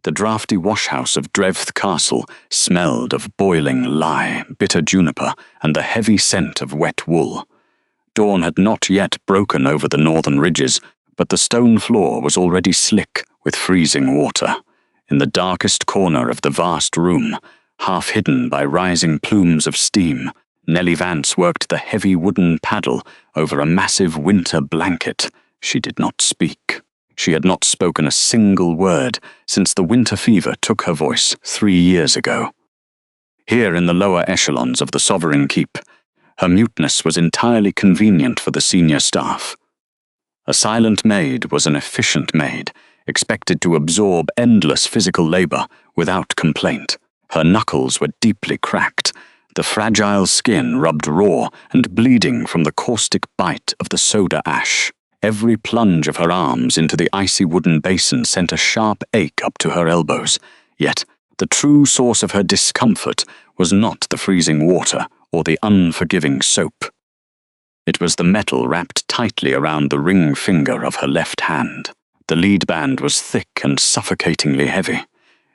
The draughty washhouse of Drevth Castle smelled of boiling lye, bitter juniper, and the heavy scent of wet wool. Dawn had not yet broken over the northern ridges, but the stone floor was already slick with freezing water. In the darkest corner of the vast room, half hidden by rising plumes of steam, Nellie Vance worked the heavy wooden paddle over a massive winter blanket. She did not speak. She had not spoken a single word since the winter fever took her voice 3 years ago. Here in the lower echelons of the Sovereign Keep, her muteness was entirely convenient for the senior staff. A silent maid was an efficient maid, expected to absorb endless physical labor without complaint. Her knuckles were deeply cracked, the fragile skin rubbed raw and bleeding from the caustic bite of the soda ash. Every plunge of her arms into the icy wooden basin sent a sharp ache up to her elbows, yet the true source of her discomfort was not the freezing water or the unforgiving soap. It was the metal wrapped tightly around the ring finger of her left hand. The lead band was thick and suffocatingly heavy.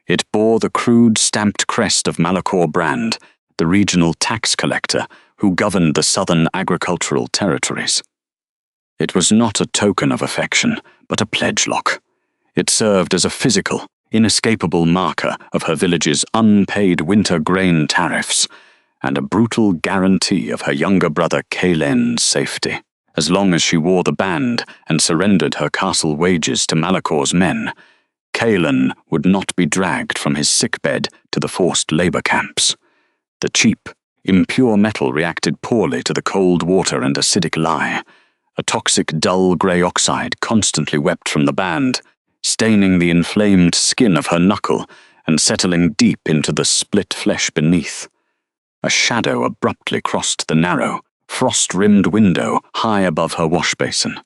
It bore the crude stamped crest of Malachor Brand, the regional tax collector who governed the southern agricultural territories. It was not a token of affection, but a pledge lock. It served as a physical, inescapable marker of her village's unpaid winter grain tariffs, and a brutal guarantee of her younger brother Kalen's safety. As long as she wore the band and surrendered her castle wages to Malachor's men, Kalen would not be dragged from his sickbed to the forced labor camps. The cheap, impure metal reacted poorly to the cold water and acidic lye. A toxic dull grey oxide constantly wept from the band, staining the inflamed skin of her knuckle and settling deep into the split flesh beneath. A shadow abruptly crossed the narrow, frost-rimmed window high above her wash-basin.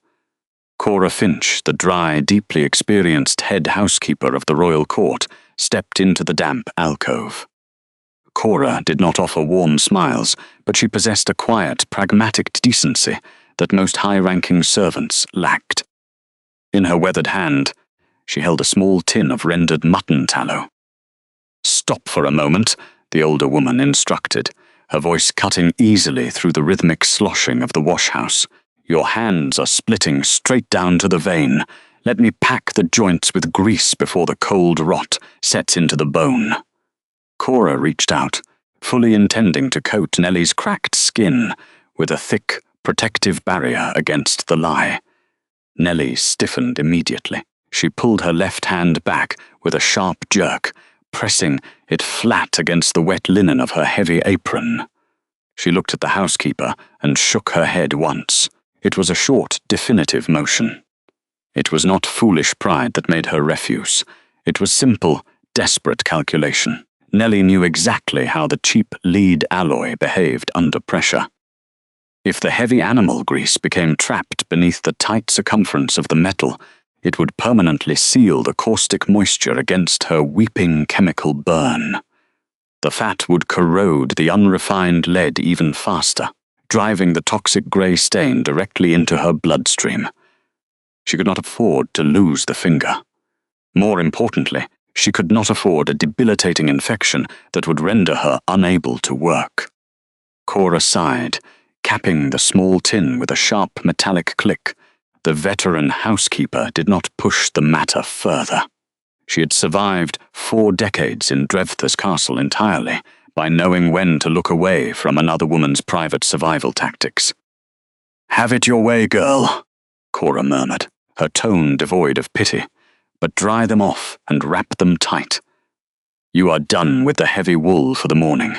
Cora Finch, the dry, deeply experienced head housekeeper of the royal court, stepped into the damp alcove. Cora did not offer warm smiles, but she possessed a quiet, pragmatic decency that most high-ranking servants lacked. In her weathered hand, she held a small tin of rendered mutton tallow. "Stop for a moment," the older woman instructed, her voice cutting easily through the rhythmic sloshing of the washhouse. "Your hands are splitting straight down to the vein. Let me pack the joints with grease before the cold rot sets into the bone." Cora reached out, fully intending to coat Nellie's cracked skin with a thick, protective barrier against the lye. Nellie stiffened immediately. She pulled her left hand back with a sharp jerk, pressing it flat against the wet linen of her heavy apron. She looked at the housekeeper and shook her head once. It was a short, definitive motion. It was not foolish pride that made her refuse. It was simple, desperate calculation. Nellie knew exactly how the cheap lead alloy behaved under pressure. If the heavy animal grease became trapped beneath the tight circumference of the metal, it would permanently seal the caustic moisture against her weeping chemical burn. The fat would corrode the unrefined lead even faster, driving the toxic grey stain directly into her bloodstream. She could not afford to lose the finger. More importantly, she could not afford a debilitating infection that would render her unable to work. Cora sighed, capping the small tin with a sharp metallic click. The veteran housekeeper did not push the matter further. She had survived 4 decades in Drevth Castle entirely by knowing when to look away from another woman's private survival tactics. "Have it your way, girl," Cora murmured, her tone devoid of pity. "But dry them off and wrap them tight. You are done with the heavy wool for the morning.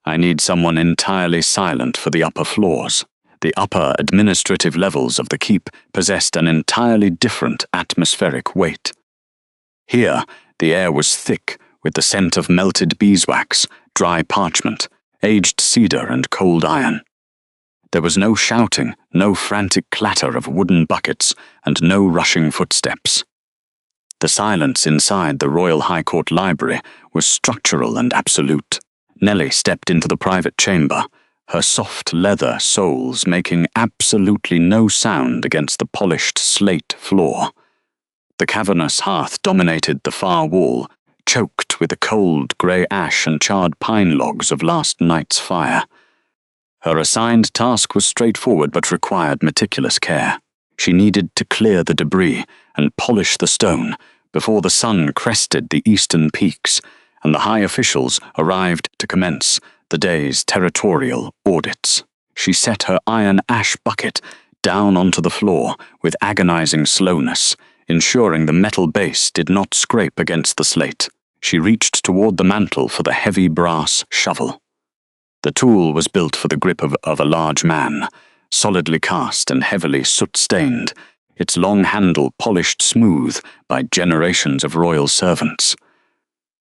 I need someone entirely silent for the upper floors." The upper administrative levels of the keep possessed an entirely different atmospheric weight. Here, the air was thick with the scent of melted beeswax, dry parchment, aged cedar and cold iron. There was no shouting, no frantic clatter of wooden buckets, and no rushing footsteps. The silence inside the Royal High Court Library was structural and absolute. Nellie stepped into the private chamber, her soft leather soles making absolutely no sound against the polished slate floor. The cavernous hearth dominated the far wall, choked with the cold grey ash and charred pine logs of last night's fire. Her assigned task was straightforward but required meticulous care. She needed to clear the debris and polish the stone before the sun crested the eastern peaks and the high officials arrived to commence the day's territorial audits. She set her iron ash bucket down onto the floor with agonizing slowness, ensuring the metal base did not scrape against the slate. She reached toward the mantel for the heavy brass shovel. The tool was built for the grip of a large man, solidly cast and heavily soot-stained, its long handle polished smooth by generations of royal servants.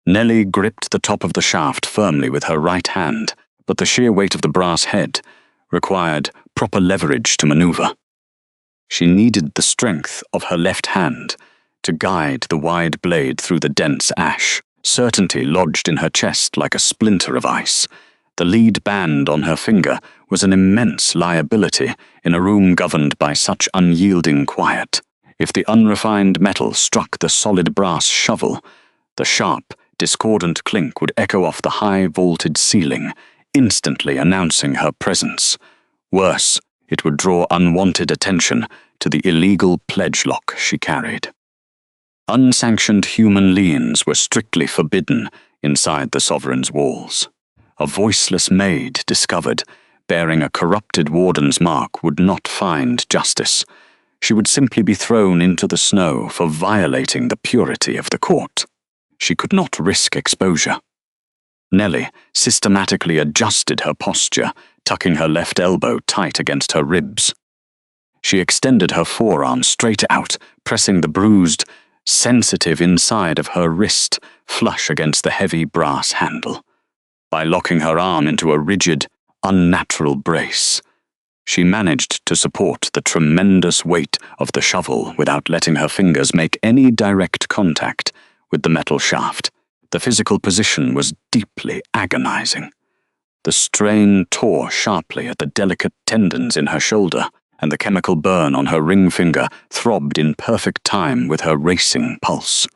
Nellie gripped the top of the shaft firmly with her right hand, but the sheer weight of the brass head required proper leverage to maneuver. She needed the strength of her left hand to guide the wide blade through the dense ash. Certainty lodged in her chest like a splinter of ice. The lead band on her finger was an immense liability in a room governed by such unyielding quiet. If the unrefined metal struck the solid brass shovel, the sharp, discordant clink would echo off the high vaulted ceiling, instantly announcing her presence. Worse, it would draw unwanted attention to the illegal pledge lock she carried. Unsanctioned human liens were strictly forbidden inside the Sovereign's walls. A voiceless maid discovered, bearing a corrupted warden's mark, would not find justice. She would simply be thrown into the snow for violating the purity of the court. She could not risk exposure. Nellie systematically adjusted her posture, tucking her left elbow tight against her ribs. She extended her forearm straight out, pressing the bruised, sensitive inside of her wrist flush against the heavy brass handle. By locking her arm into a rigid, unnatural brace, she managed to support the tremendous weight of the shovel without letting her fingers make any direct contact with the metal shaft. The physical position was deeply agonizing. The strain tore sharply at the delicate tendons in her shoulder, and the chemical burn on her ring finger throbbed in perfect time with her racing pulse.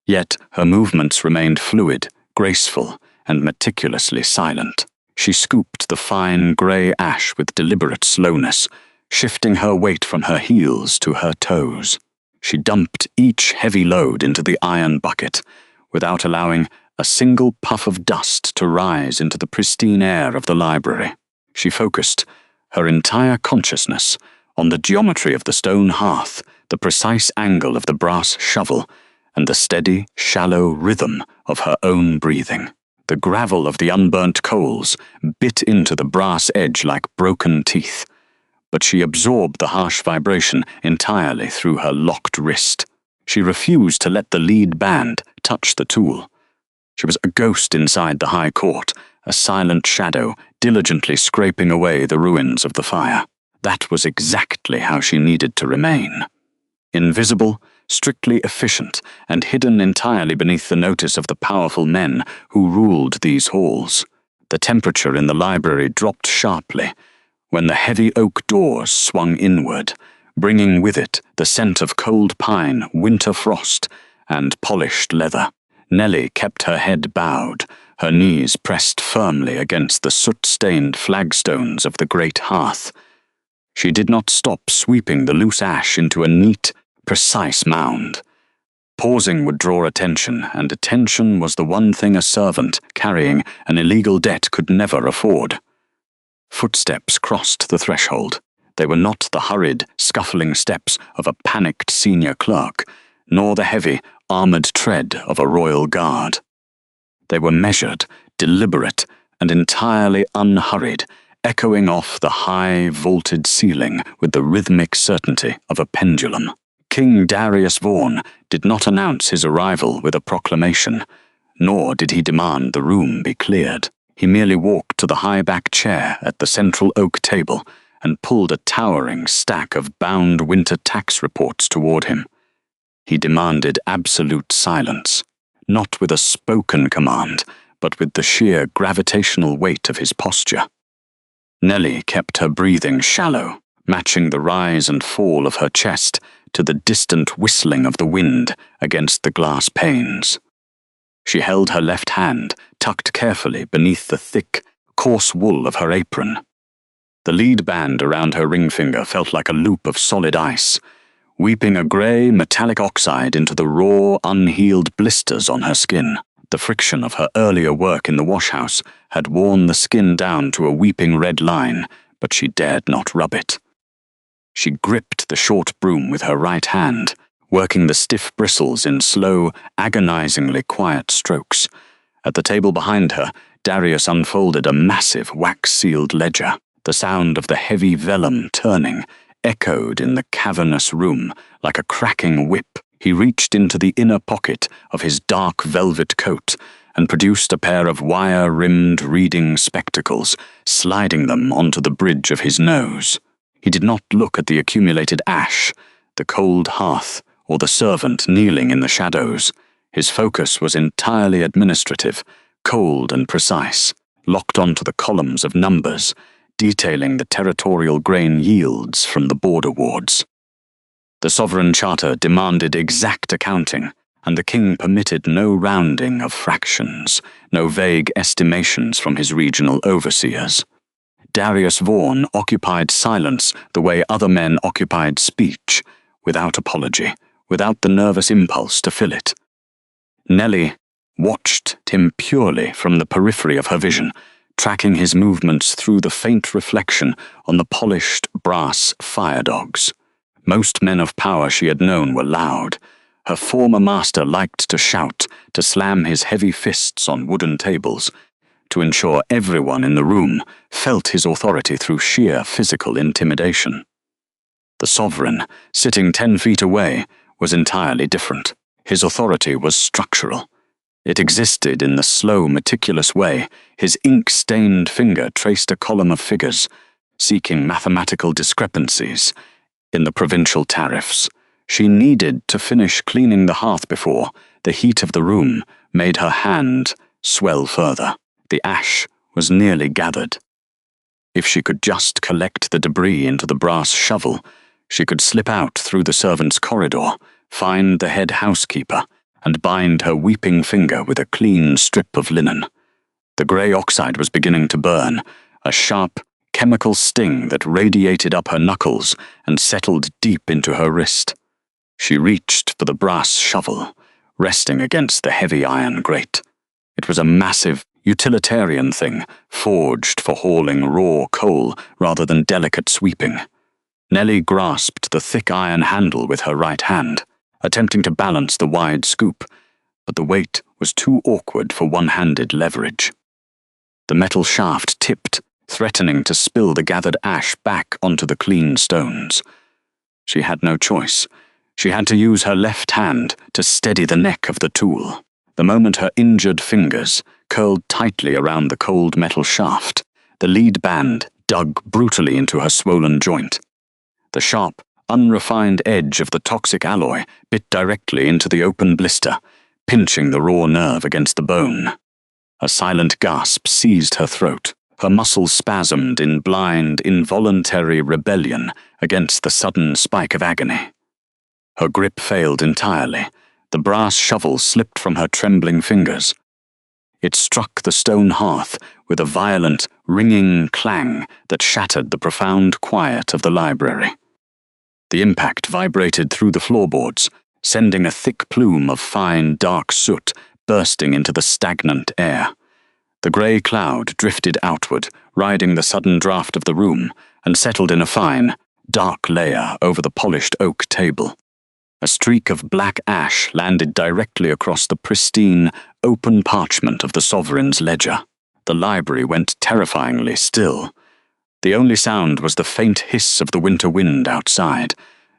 Yet her movements remained fluid, graceful, and meticulously silent. She scooped the fine grey ash with deliberate slowness, shifting her weight from her heels to her toes. She dumped each heavy load into the iron bucket, without allowing a single puff of dust to rise into the pristine air of the library. She focused her entire consciousness on the geometry of the stone hearth, the precise angle of the brass shovel, and the steady, shallow rhythm of her own breathing. The gravel of the unburnt coals bit into the brass edge like broken teeth, but she absorbed the harsh vibration entirely through her locked wrist. She refused to let the lead band touch the tool. She was a ghost inside the high court, a silent shadow diligently scraping away the ruins of the fire. That was exactly how she needed to remain. Invisible, strictly efficient, and hidden entirely beneath the notice of the powerful men who ruled these halls. The temperature in the library dropped sharply when the heavy oak doors swung inward, bringing with it the scent of cold pine, winter frost, and polished leather. Nellie kept her head bowed, her knees pressed firmly against the soot-stained flagstones of the great hearth. She did not stop sweeping the loose ash into a neat, precise mound. Pausing would draw attention, and attention was the one thing a servant carrying an illegal debt could never afford. Footsteps crossed the threshold. They were not the hurried, scuffling steps of a panicked senior clerk, nor the heavy, armored tread of a royal guard. They were measured, deliberate, and entirely unhurried, echoing off the high, vaulted ceiling with the rhythmic certainty of a pendulum. King Darius Vaughan did not announce his arrival with a proclamation, nor did he demand the room be cleared. He merely walked to the high-back chair at the central oak table and pulled a towering stack of bound winter tax reports toward him. He demanded absolute silence, not with a spoken command, but with the sheer gravitational weight of his posture. Nellie kept her breathing shallow, matching the rise and fall of her chest to the distant whistling of the wind against the glass panes. She held her left hand tucked carefully beneath the thick, coarse wool of her apron. The lead band around her ring finger felt like a loop of solid ice, weeping a grey, metallic oxide into the raw, unhealed blisters on her skin. The friction of her earlier work in the washhouse had worn the skin down to a weeping red line, but she dared not rub it. She gripped the short broom with her right hand, working the stiff bristles in slow, agonizingly quiet strokes. At the table behind her, Darius unfolded a massive wax-sealed ledger. The sound of the heavy vellum turning echoed in the cavernous room like a cracking whip. He reached into the inner pocket of his dark velvet coat and produced a pair of wire-rimmed reading spectacles, sliding them onto the bridge of his nose. He did not look at the accumulated ash, the cold hearth, or the servant kneeling in the shadows. His focus was entirely administrative, cold and precise, locked onto the columns of numbers, detailing the territorial grain yields from the border wards. The Sovereign Charter demanded exact accounting, and the king permitted no rounding of fractions, no vague estimations from his regional overseers. Darius Vaughan occupied silence the way other men occupied speech, without apology, without the nervous impulse to fill it. Nellie watched him purely from the periphery of her vision, tracking his movements through the faint reflection on the polished brass firedogs. Most men of power she had known were loud. Her former master liked to shout, to slam his heavy fists on wooden tables, to ensure everyone in the room felt his authority through sheer physical intimidation. The sovereign, sitting 10 feet away, was entirely different. His authority was structural. It existed in the slow, meticulous way his ink-stained finger traced a column of figures, seeking mathematical discrepancies. In the provincial tariffs, she needed to finish cleaning the hearth before the heat of the room made her hand swell further. The ash was nearly gathered. If she could just collect the debris into the brass shovel, she could slip out through the servants' corridor, find the head housekeeper, and bind her weeping finger with a clean strip of linen. The grey oxide was beginning to burn, a sharp, chemical sting that radiated up her knuckles and settled deep into her wrist. She reached for the brass shovel, resting against the heavy iron grate. It was a massive, utilitarian thing, forged for hauling raw coal rather than delicate sweeping. Nellie grasped the thick iron handle with her right hand, attempting to balance the wide scoop, but the weight was too awkward for one-handed leverage. The metal shaft tipped, threatening to spill the gathered ash back onto the clean stones. She had no choice. She had to use her left hand to steady the neck of the tool. The moment her injured fingers curled tightly around the cold metal shaft, the lead band dug brutally into her swollen joint. The sharp, unrefined edge of the toxic alloy bit directly into the open blister, pinching the raw nerve against the bone. A silent gasp seized her throat. Her muscles spasmed in blind, involuntary rebellion against the sudden spike of agony. Her grip failed entirely. The brass shovel slipped from her trembling fingers. It struck the stone hearth with a violent, ringing clang that shattered the profound quiet of the library. The impact vibrated through the floorboards, sending a thick plume of fine, dark soot bursting into the stagnant air. The grey cloud drifted outward, riding the sudden draft of the room, and settled in a fine, dark layer over the polished oak table. A streak of black ash landed directly across the pristine, open parchment of the Sovereign's ledger. The library went terrifyingly still. The only sound was the faint hiss of the winter wind outside.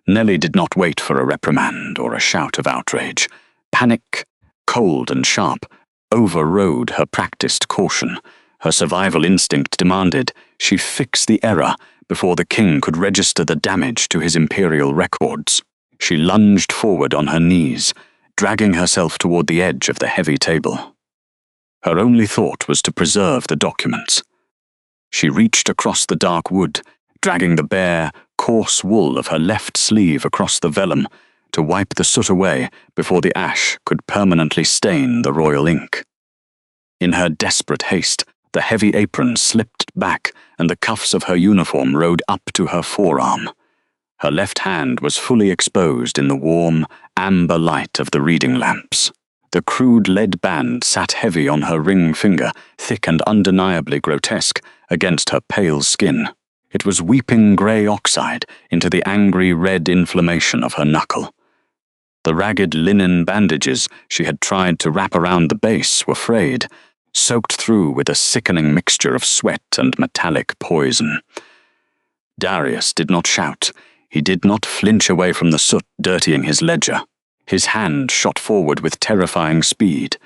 Nellie did not wait for a reprimand or a shout of outrage. Panic, cold and sharp, overrode her practiced caution. Her survival instinct demanded she fix the error before the king could register the damage to his imperial records. She lunged forward on her knees, dragging herself toward the edge of the heavy table. Her only thought was to preserve the documents. She reached across the dark wood, dragging the bare, coarse wool of her left sleeve across the vellum, to wipe the soot away before the ash could permanently stain the royal ink. In her desperate haste, the heavy apron slipped back and the cuffs of her uniform rode up to her forearm. Her left hand was fully exposed in the warm, amber light of the reading lamps. The crude lead band sat heavy on her ring finger, thick and undeniably grotesque, against her pale skin. It was weeping grey oxide into the angry red inflammation of her knuckle. The ragged linen bandages she had tried to wrap around the base were frayed, soaked through with a sickening mixture of sweat and metallic poison. Darius did not shout. He did not flinch away from the soot dirtying his ledger. His hand shot forward with terrifying speed.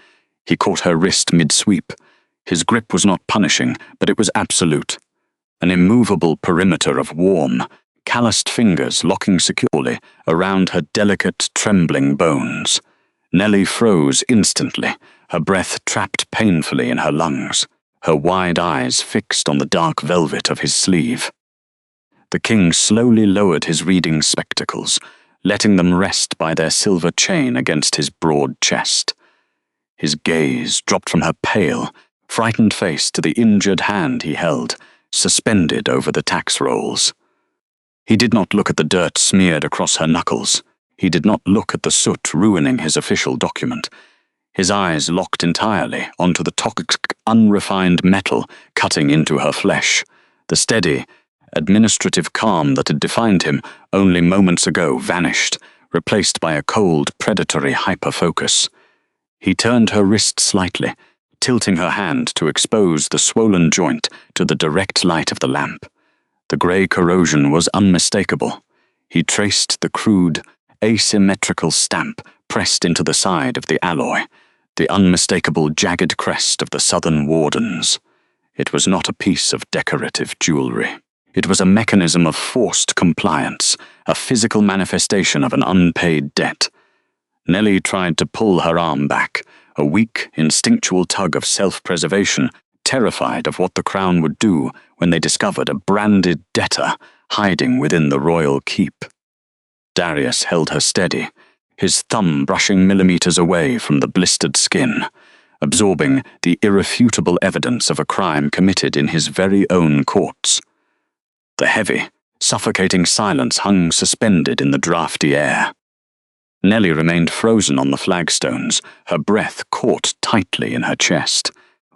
He caught her wrist mid-sweep. His grip was not punishing, but it was absolute. An immovable perimeter of warm, calloused fingers locking securely around her delicate, trembling bones. Nellie froze instantly, her breath trapped painfully in her lungs, her wide eyes fixed on the dark velvet of his sleeve. The king slowly lowered his reading spectacles, letting them rest by their silver chain against his broad chest. His gaze dropped from her pale, frightened face to the injured hand he held, suspended over the tax rolls. He did not look at the dirt smeared across her knuckles. He did not look at the soot ruining his official document. His eyes locked entirely onto the toxic, unrefined metal cutting into her flesh. The steady, administrative calm that had defined him only moments ago vanished, replaced by a cold, predatory hyperfocus. He turned her wrist slightly, tilting her hand to expose the swollen joint to the direct light of the lamp. The grey corrosion was unmistakable. He traced the crude, asymmetrical stamp pressed into the side of the alloy, the unmistakable jagged crest of the Southern Wardens. It was not a piece of decorative jewelry. It was a mechanism of forced compliance, a physical manifestation of an unpaid debt. Nellie tried to pull her arm back, a weak, instinctual tug of self-preservation, terrified of what the crown would do when they discovered a branded debtor hiding within the royal keep. Darius held her steady, his thumb brushing millimeters away from the blistered skin, absorbing the irrefutable evidence of a crime committed in his very own courts. The heavy, suffocating silence hung suspended in the drafty air. Nellie remained frozen on the flagstones, her breath caught tightly in her chest.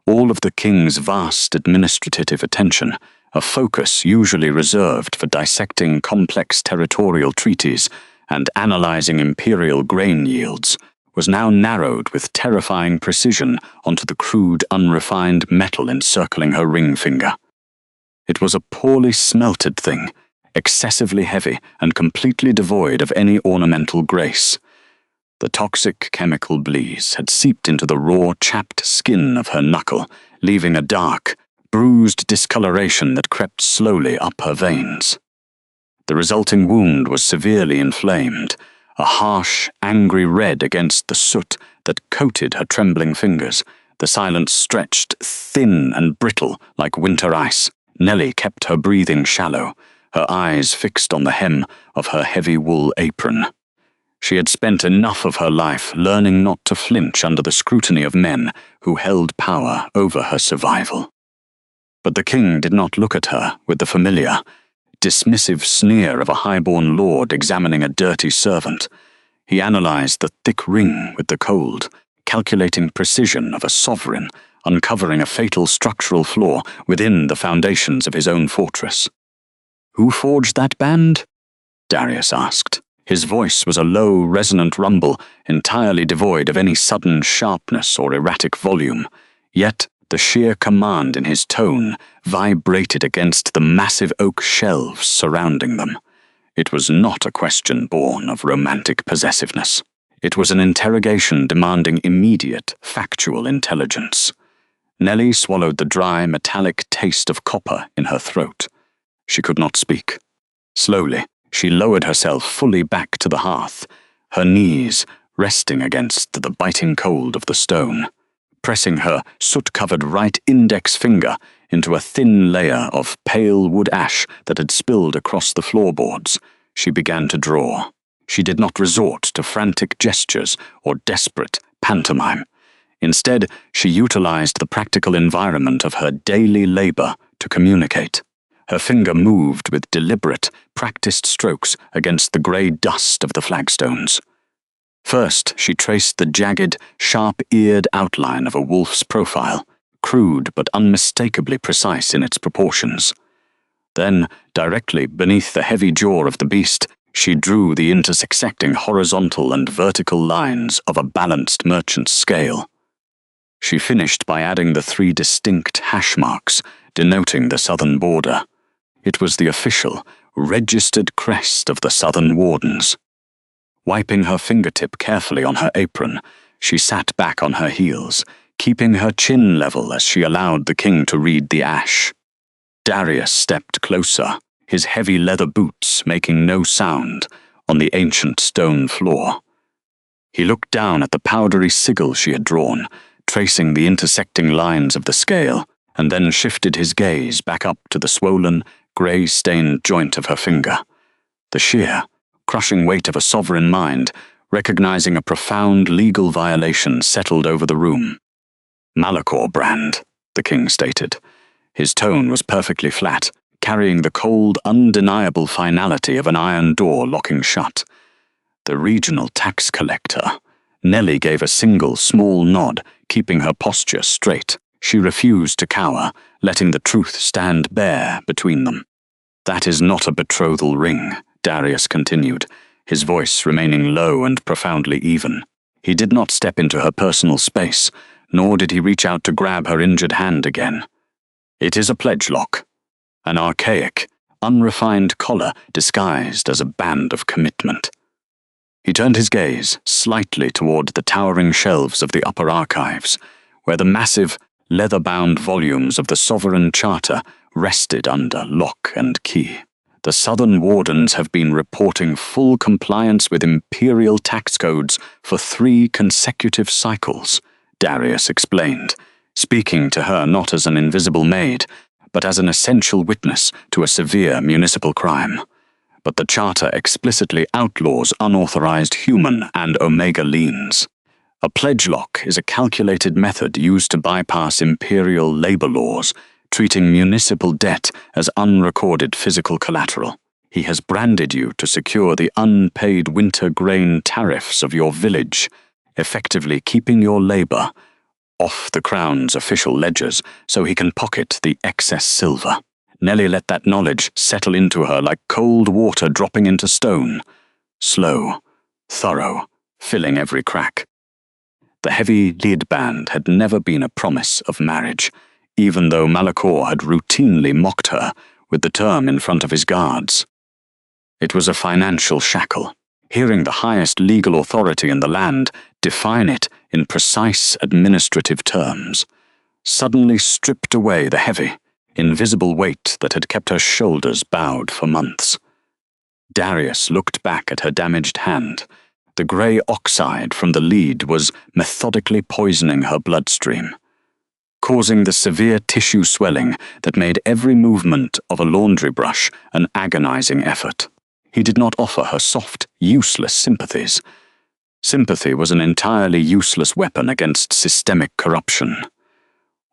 All of the king's vast administrative attention, a focus usually reserved for dissecting complex territorial treaties and analyzing imperial grain yields, was now narrowed with terrifying precision onto the crude, unrefined metal encircling her ring finger. It was a poorly smelted thing, excessively heavy and completely devoid of any ornamental grace. The toxic chemical bleeze had seeped into the raw, chapped skin of her knuckle, leaving a dark, bruised discoloration that crept slowly up her veins. The resulting wound was severely inflamed, a harsh, angry red against the soot that coated her trembling fingers. The silence stretched, thin and brittle like winter ice. Nellie kept her breathing shallow, her eyes fixed on the hem of her heavy wool apron. She had spent enough of her life learning not to flinch under the scrutiny of men who held power over her survival. But the king did not look at her with the familiar, dismissive sneer of a high-born lord examining a dirty servant. He analyzed the thick ring with the cold, calculating precision of a sovereign, uncovering a fatal structural flaw within the foundations of his own fortress. "Who forged that band?" Darius asked. His voice was a low, resonant rumble, entirely devoid of any sudden sharpness or erratic volume, yet the sheer command in his tone vibrated against the massive oak shelves surrounding them. It was not a question born of romantic possessiveness. It was an interrogation demanding immediate, factual intelligence. Nellie swallowed the dry, metallic taste of copper in her throat. She could not speak. Slowly, she lowered herself fully back to the hearth, her knees resting against the biting cold of the stone. Pressing her soot-covered right index finger into a thin layer of pale wood ash that had spilled across the floorboards, she began to draw. She did not resort to frantic gestures or desperate pantomime. Instead, she utilized the practical environment of her daily labor to communicate. Her finger moved with deliberate, practiced strokes against the grey dust of the flagstones. First, she traced the jagged, sharp-eared outline of a wolf's profile, crude but unmistakably precise in its proportions. Then, directly beneath the heavy jaw of the beast, she drew the intersecting horizontal and vertical lines of a balanced merchant's scale. She finished by adding the 3 distinct hash marks, denoting the southern border. It was the official, registered crest of the Southern Wardens. Wiping her fingertip carefully on her apron, she sat back on her heels, keeping her chin level as she allowed the king to read the ash. Darius stepped closer, his heavy leather boots making no sound on the ancient stone floor. He looked down at the powdery sigil she had drawn, tracing the intersecting lines of the scale, and then shifted his gaze back up to the swollen, grey-stained joint of her finger. The sheer, crushing weight of a sovereign mind, recognizing a profound legal violation, settled over the room. "Malachor brand," the king stated. His tone was perfectly flat, carrying the cold, undeniable finality of an iron door locking shut. The regional tax collector. Nellie gave a single, small nod, keeping her posture straight. She refused to cower, letting the truth stand bare between them. "That is not a betrothal ring," Darius continued, his voice remaining low and profoundly even. He did not step into her personal space, nor did he reach out to grab her injured hand again. "It is a pledge lock, an archaic, unrefined collar disguised as a band of commitment." He turned his gaze slightly toward the towering shelves of the upper archives, where the massive, leather-bound volumes of the Sovereign Charter rested under lock and key. "The Southern Wardens have been reporting full compliance with imperial tax codes for 3 consecutive cycles," Darius explained, speaking to her not as an invisible maid, but as an essential witness to a severe municipal crime. But the Charter explicitly outlaws unauthorized human and Omega liens. A pledge lock is a calculated method used to bypass imperial labor laws, treating municipal debt as unrecorded physical collateral. He has branded you to secure the unpaid winter grain tariffs of your village, effectively keeping your labor off the crown's official ledgers so he can pocket the excess silver. Nellie let that knowledge settle into her like cold water dropping into stone. Slow, thorough, filling every crack. The heavy lead band had never been a promise of marriage, even though Malachor had routinely mocked her with the term in front of his guards. It was a financial shackle. Hearing the highest legal authority in the land define it in precise administrative terms, suddenly stripped away the heavy, invisible weight that had kept her shoulders bowed for months. Darius looked back at her damaged hand. The grey oxide from the lead was methodically poisoning her bloodstream, causing the severe tissue swelling that made every movement of a laundry brush an agonizing effort. He did not offer her soft, useless sympathies. Sympathy was an entirely useless weapon against systemic corruption.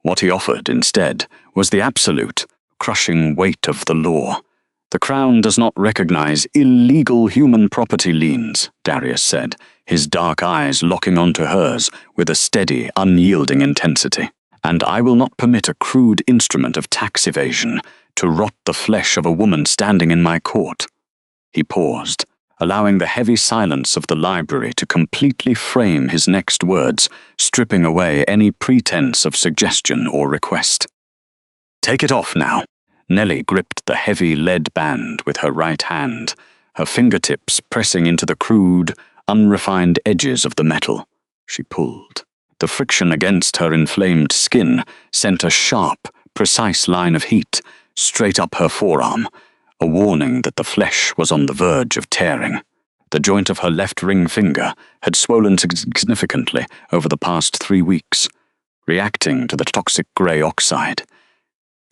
What he offered, instead, was the absolute, crushing weight of the law. "The Crown does not recognize illegal human property liens," Darius said, his dark eyes locking onto hers with a steady, unyielding intensity. "And I will not permit a crude instrument of tax evasion to rot the flesh of a woman standing in my court." He paused, allowing the heavy silence of the library to completely frame his next words, stripping away any pretense of suggestion or request. "Take it off now." Nellie gripped the heavy lead band with her right hand, her fingertips pressing into the crude, unrefined edges of the metal. She pulled. The friction against her inflamed skin sent a sharp, precise line of heat straight up her forearm, a warning that the flesh was on the verge of tearing. The joint of her left ring finger had swollen significantly over the past 3 weeks, reacting to the toxic grey oxide.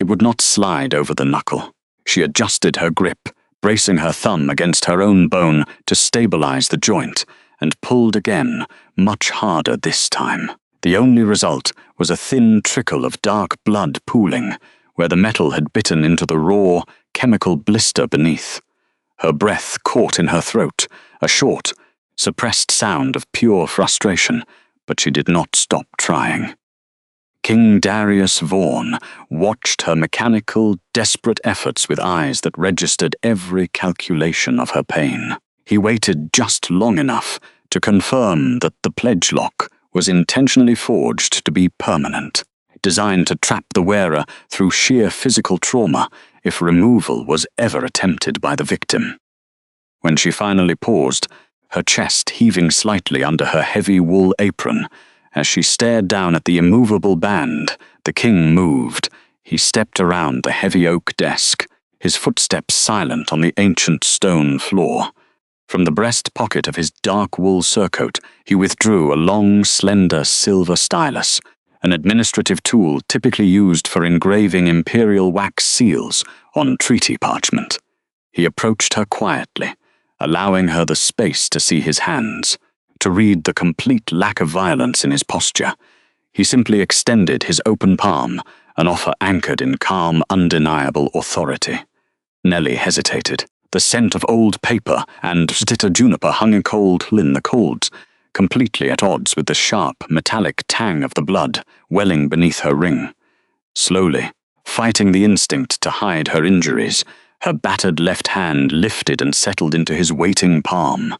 It would not slide over the knuckle. She adjusted her grip, bracing her thumb against her own bone to stabilize the joint, and pulled again, much harder this time. The only result was a thin trickle of dark blood pooling, where the metal had bitten into the raw, chemical blister beneath. Her breath caught in her throat, a short, suppressed sound of pure frustration, but she did not stop trying. King Darius Vaughan watched her mechanical, desperate efforts with eyes that registered every calculation of her pain. He waited just long enough to confirm that the pledge lock was intentionally forged to be permanent, designed to trap the wearer through sheer physical trauma if removal was ever attempted by the victim. When she finally paused, her chest heaving slightly under her heavy wool apron, as she stared down at the immovable band, the king moved. He stepped around the heavy oak desk, his footsteps silent on the ancient stone floor. From the breast pocket of his dark wool surcoat, he withdrew a long, slender silver stylus, an administrative tool typically used for engraving imperial wax seals on treaty parchment. He approached her quietly, allowing her the space to see his hands, to read the complete lack of violence in his posture. He simply extended his open palm, an offer anchored in calm, undeniable authority. Nellie hesitated. The scent of old paper and bitter juniper hung cold in the colds, completely at odds with the sharp, metallic tang of the blood welling beneath her ring. Slowly, fighting the instinct to hide her injuries, her battered left hand lifted and settled into his waiting palm.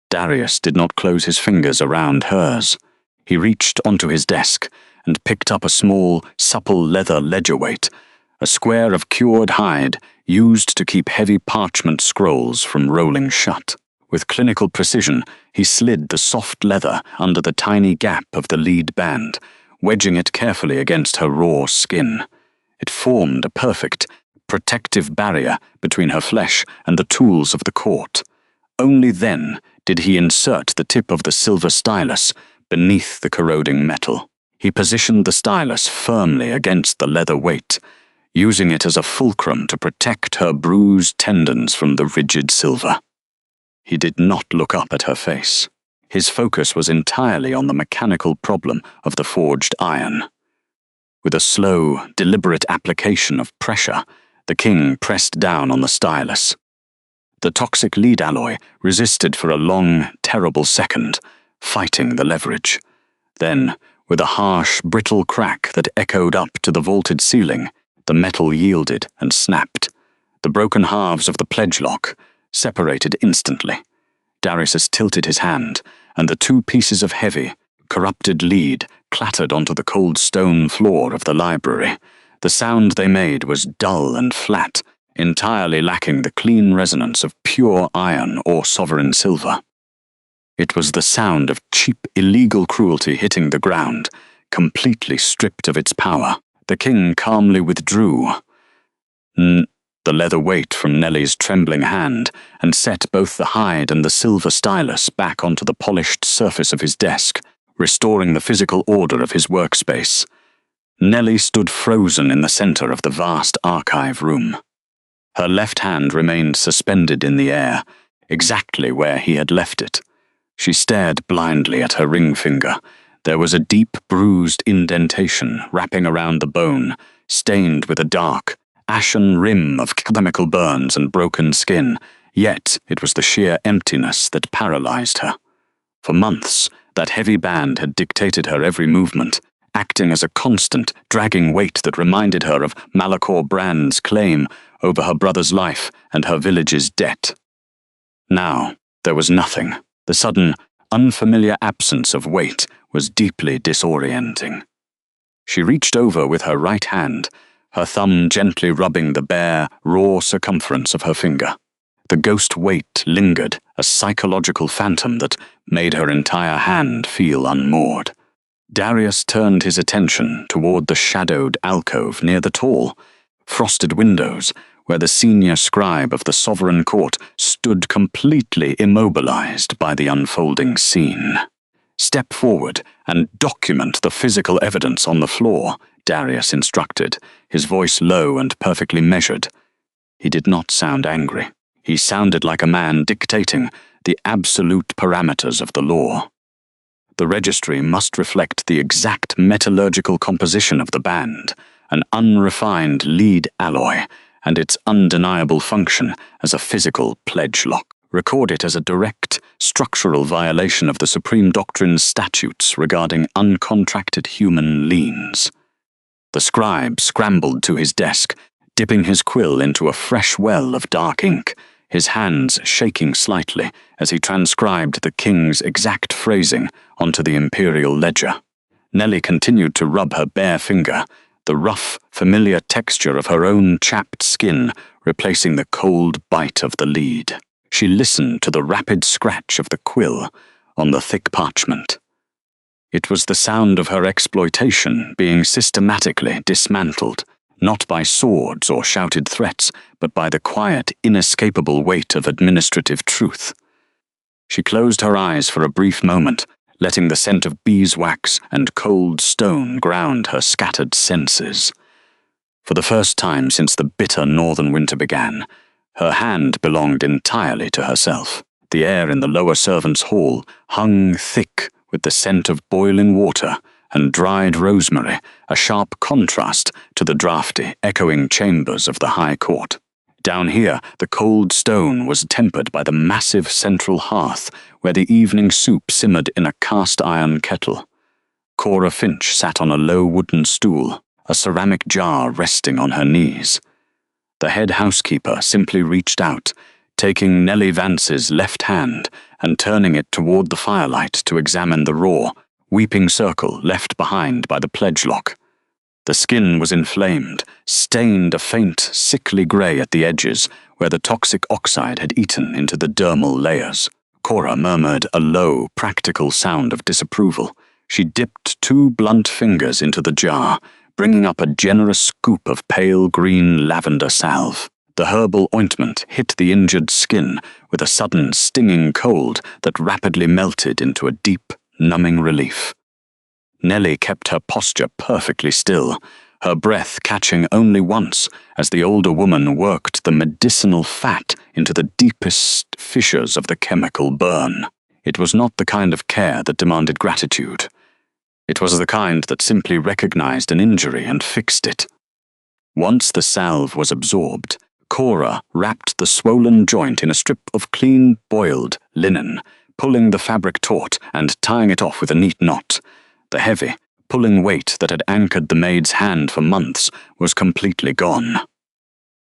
Darius did not close his fingers around hers. He reached onto his desk and picked up a small, supple leather ledgerweight, a square of cured hide used to keep heavy parchment scrolls from rolling shut. With clinical precision, he slid the soft leather under the tiny gap of the lead band, wedging it carefully against her raw skin. It formed a perfect, protective barrier between her flesh and the tools of the court. Only then did he insert the tip of the silver stylus beneath the corroding metal. He positioned the stylus firmly against the leather weight, using it as a fulcrum to protect her bruised tendons from the rigid silver. He did not look up at her face. His focus was entirely on the mechanical problem of the forged iron. With a slow, deliberate application of pressure, the king pressed down on the stylus. The toxic lead alloy resisted for a long, terrible second, fighting the leverage. Then, with a harsh, brittle crack that echoed up to the vaulted ceiling, the metal yielded and snapped. The broken halves of the pledge lock separated instantly. Darius tilted his hand, and the two pieces of heavy, corrupted lead clattered onto the cold stone floor of the library. The sound they made was dull and flat, entirely lacking the clean resonance of pure iron or sovereign silver. It was the sound of cheap, illegal cruelty hitting the ground, completely stripped of its power. The king calmly withdrew the leather weight from Nellie's trembling hand and set both the hide and the silver stylus back onto the polished surface of his desk, restoring the physical order of his workspace. Nellie stood frozen in the center of the vast archive room. Her left hand remained suspended in the air, exactly where he had left it. She stared blindly at her ring finger. There was a deep, bruised indentation wrapping around the bone, stained with a dark, ashen rim of chemical burns and broken skin, yet it was the sheer emptiness that paralyzed her. For months, that heavy band had dictated her every movement, acting as a constant, dragging weight that reminded her of Malachor Brand's claim over her brother's life and her village's debt. Now, there was nothing. The sudden, unfamiliar absence of weight was deeply disorienting. She reached over with her right hand, her thumb gently rubbing the bare, raw circumference of her finger. The ghost weight lingered, a psychological phantom that made her entire hand feel unmoored. Darius turned his attention toward the shadowed alcove near the tall, frosted windows, where the senior scribe of the Sovereign Court stood completely immobilized by the unfolding scene. "Step forward and document the physical evidence on the floor," Darius instructed, his voice low and perfectly measured. He did not sound angry. He sounded like a man dictating the absolute parameters of the law. The registry must reflect the exact metallurgical composition of the band, an unrefined lead alloy, and its undeniable function as a physical pledge lock. Record it as a direct, structural violation of the Supreme Doctrine's statutes regarding uncontracted human liens. The scribe scrambled to his desk, dipping his quill into a fresh well of dark ink, his hands shaking slightly as he transcribed the king's exact phrasing onto the imperial ledger. Nellie continued to rub her bare finger, the rough, familiar texture of her own chapped skin replacing the cold bite of the lead. She listened to the rapid scratch of the quill on the thick parchment. It was the sound of her exploitation being systematically dismantled, not by swords or shouted threats, but by the quiet, inescapable weight of administrative truth. She closed her eyes for a brief moment, letting the scent of beeswax and cold stone ground her scattered senses. For the first time since the bitter northern winter began, her hand belonged entirely to herself. The air in the lower servants' hall hung thick with the scent of boiling water and dried rosemary, a sharp contrast to the drafty, echoing chambers of the High Court. Down here, the cold stone was tempered by the massive central hearth where the evening soup simmered in a cast-iron kettle. Cora Finch sat on a low wooden stool, a ceramic jar resting on her knees. The head housekeeper simply reached out, taking Nellie Vance's left hand and turning it toward the firelight to examine the raw, weeping circle left behind by the pledge lock. The skin was inflamed, stained a faint, sickly grey at the edges where the toxic oxide had eaten into the dermal layers. Cora murmured a low, practical sound of disapproval. She dipped 2 blunt fingers into the jar, bringing up a generous scoop of pale green lavender salve. The herbal ointment hit the injured skin with a sudden stinging cold that rapidly melted into a deep, numbing relief. Nellie kept her posture perfectly still, her breath catching only once as the older woman worked the medicinal fat into the deepest fissures of the chemical burn. It was not the kind of care that demanded gratitude. It was the kind that simply recognized an injury and fixed it. Once the salve was absorbed, Cora wrapped the swollen joint in a strip of clean, boiled linen, pulling the fabric taut and tying it off with a neat knot. The heavy, pulling weight that had anchored the maid's hand for months was completely gone.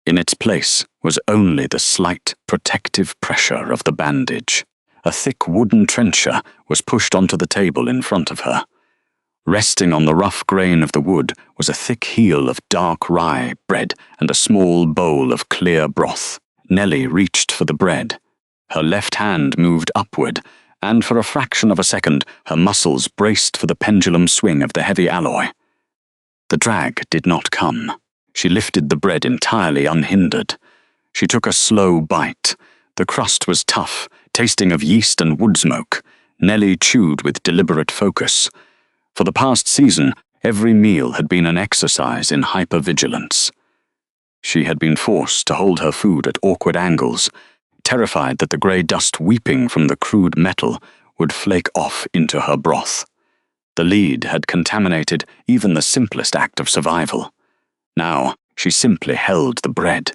In its place was only the slight, protective pressure of the bandage. A thick wooden trencher was pushed onto the table in front of her. Resting on the rough grain of the wood was a thick heel of dark rye bread and a small bowl of clear broth. Nellie reached for the bread. Her left hand moved upward, and for a fraction of a second her muscles braced for the pendulum swing of the heavy alloy. The drag did not come. She lifted the bread entirely unhindered. She took a slow bite. The crust was tough, tasting of yeast and wood smoke. Nellie chewed with deliberate focus. For the past season, every meal had been an exercise in hypervigilance. She had been forced to hold her food at awkward angles, terrified that the grey dust weeping from the crude metal would flake off into her broth. The lead had contaminated even the simplest act of survival. Now, she simply held the bread.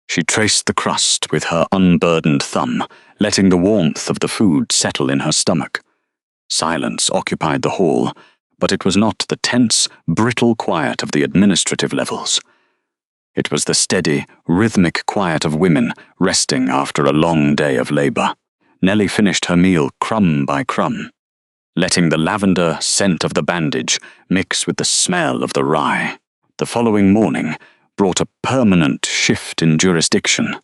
She traced the crust with her unburdened thumb, letting the warmth of the food settle in her stomach. Silence occupied the hall, but it was not the tense, brittle quiet of the administrative levels. It was the steady, rhythmic quiet of women resting after a long day of labor. Nellie finished her meal crumb by crumb, letting the lavender scent of the bandage mix with the smell of the rye. The following morning brought a permanent shift in jurisdiction.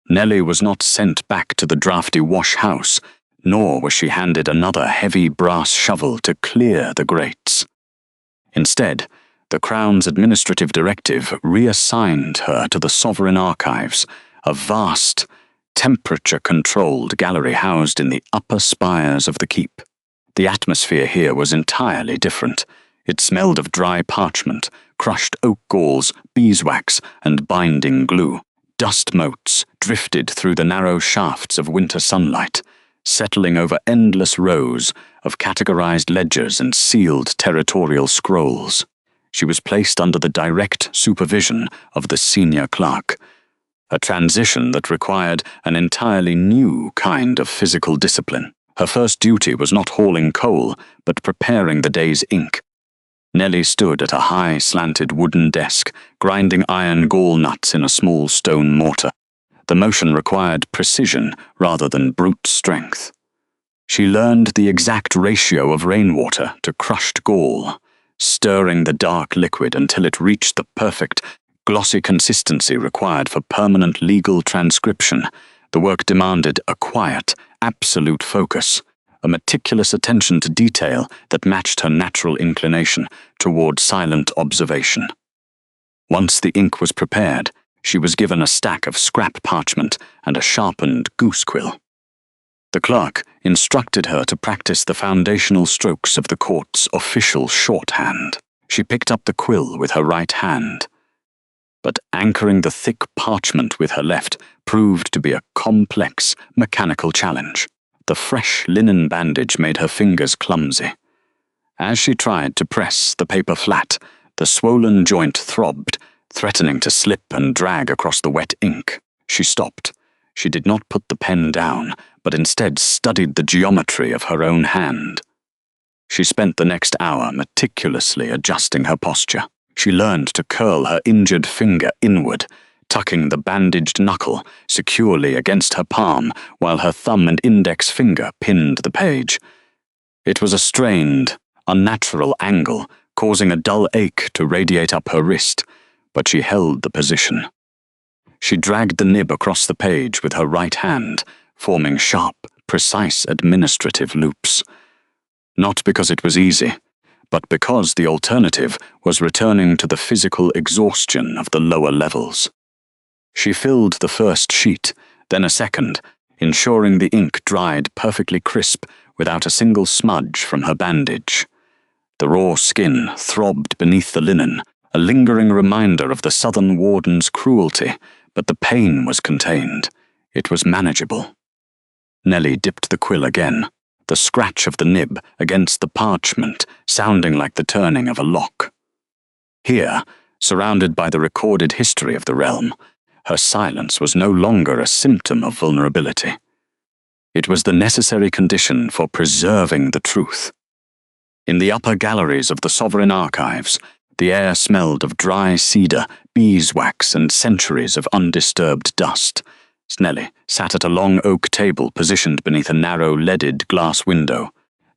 Nellie was not sent back to the drafty washhouse, nor was she handed another heavy brass shovel to clear the grates. Instead, the Crown's administrative directive reassigned her to the Sovereign Archives, a vast, temperature-controlled gallery housed in the upper spires of the keep. The atmosphere here was entirely different. It smelled of dry parchment, crushed oak galls, beeswax, and binding glue. Dust motes drifted through the narrow shafts of winter sunlight, settling over endless rows of categorized ledgers and sealed territorial scrolls. She was placed under the direct supervision of the senior clerk, a transition that required an entirely new kind of physical discipline. Her first duty was not hauling coal, but preparing the day's ink. Nellie stood at a high, slanted wooden desk, grinding iron gall nuts in a small stone mortar. The motion required precision rather than brute strength. She learned the exact ratio of rainwater to crushed gall, stirring the dark liquid until it reached the perfect, glossy consistency required for permanent legal transcription. The work demanded a quiet, absolute focus, a meticulous attention to detail that matched her natural inclination toward silent observation. Once the ink was prepared, she was given a stack of scrap parchment and a sharpened goose quill. The clerk instructed her to practice the foundational strokes of the court's official shorthand. She picked up the quill with her right hand, but anchoring the thick parchment with her left proved to be a complex, mechanical challenge. The fresh linen bandage made her fingers clumsy. As she tried to press the paper flat, the swollen joint throbbed, threatening to slip and drag across the wet ink. She stopped. She did not put the pen down, but instead studied the geometry of her own hand. She spent the next hour meticulously adjusting her posture. She learned to curl her injured finger inward, tucking the bandaged knuckle securely against her palm while her thumb and index finger pinned the page. It was a strained, unnatural angle, causing a dull ache to radiate up her wrist, but she held the position. She dragged the nib across the page with her right hand, forming sharp, precise administrative loops. Not because it was easy, but because the alternative was returning to the physical exhaustion of the lower levels. She filled the first sheet, then a second, ensuring the ink dried perfectly crisp without a single smudge from her bandage. The raw skin throbbed beneath the linen, a lingering reminder of the southern warden's cruelty, but the pain was contained. It was manageable. Nellie dipped the quill again, the scratch of the nib against the parchment sounding like the turning of a lock. Here, surrounded by the recorded history of the realm, her silence was no longer a symptom of vulnerability. It was the necessary condition for preserving the truth. In the upper galleries of the Sovereign Archives, the air smelled of dry cedar, beeswax, and centuries of undisturbed dust. Nellie sat at a long oak table positioned beneath a narrow leaded glass window,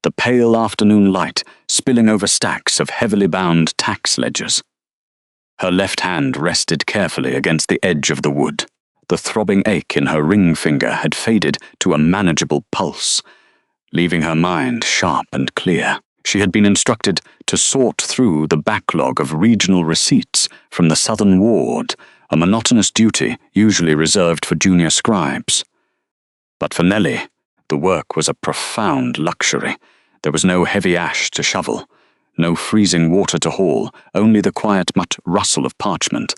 the pale afternoon light spilling over stacks of heavily bound tax ledgers. Her left hand rested carefully against the edge of the wood. The throbbing ache in her ring finger had faded to a manageable pulse, leaving her mind sharp and clear. She had been instructed to sort through the backlog of regional receipts from the Southern Ward, a monotonous duty usually reserved for junior scribes. But for Nellie, the work was a profound luxury. There was no heavy ash to shovel, no freezing water to haul, only the quiet rustle of parchment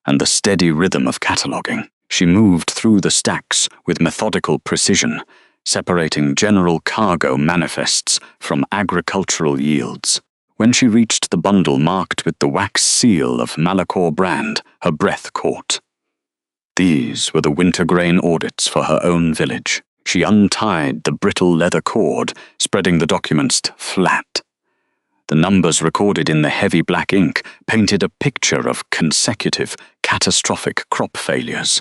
and the steady rhythm of cataloguing. She moved through the stacks with methodical precision, separating general cargo manifests from agricultural yields. When she reached the bundle marked with the wax seal of Malachor brand, her breath caught. These were the winter grain audits for her own village. She untied the brittle leather cord, spreading the documents flat. The numbers recorded in the heavy black ink painted a picture of consecutive, catastrophic crop failures.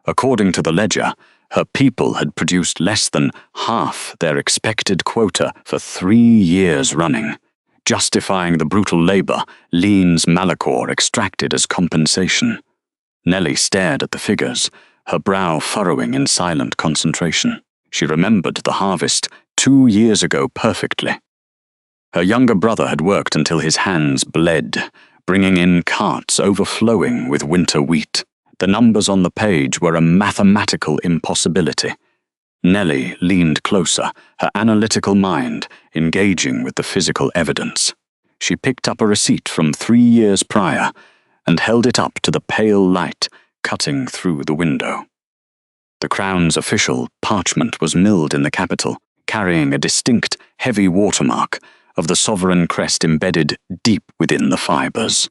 According to the ledger, her people had produced less than half their expected quota for 3 years running, justifying the brutal labor Lean's Malachor extracted as compensation. Nellie stared at the figures, her brow furrowing in silent concentration. She remembered the harvest 2 years ago perfectly. Her younger brother had worked until his hands bled, bringing in carts overflowing with winter wheat. The numbers on the page were a mathematical impossibility. Nellie leaned closer, her analytical mind engaging with the physical evidence. She picked up a receipt from 3 years prior and held it up to the pale light, cutting through the window. The Crown's official parchment was milled in the capital, carrying a distinct, heavy watermark of the sovereign crest embedded deep within the fibres.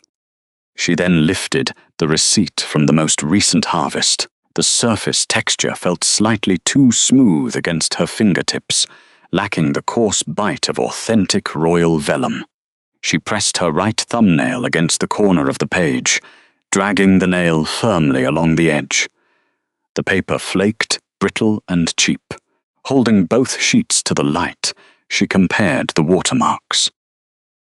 She then lifted the receipt from the most recent harvest. The surface texture felt slightly too smooth against her fingertips, lacking the coarse bite of authentic royal vellum. She pressed her right thumbnail against the corner of the page, dragging the nail firmly along the edge. The paper flaked, brittle and cheap. Holding both sheets to the light, she compared the watermarks.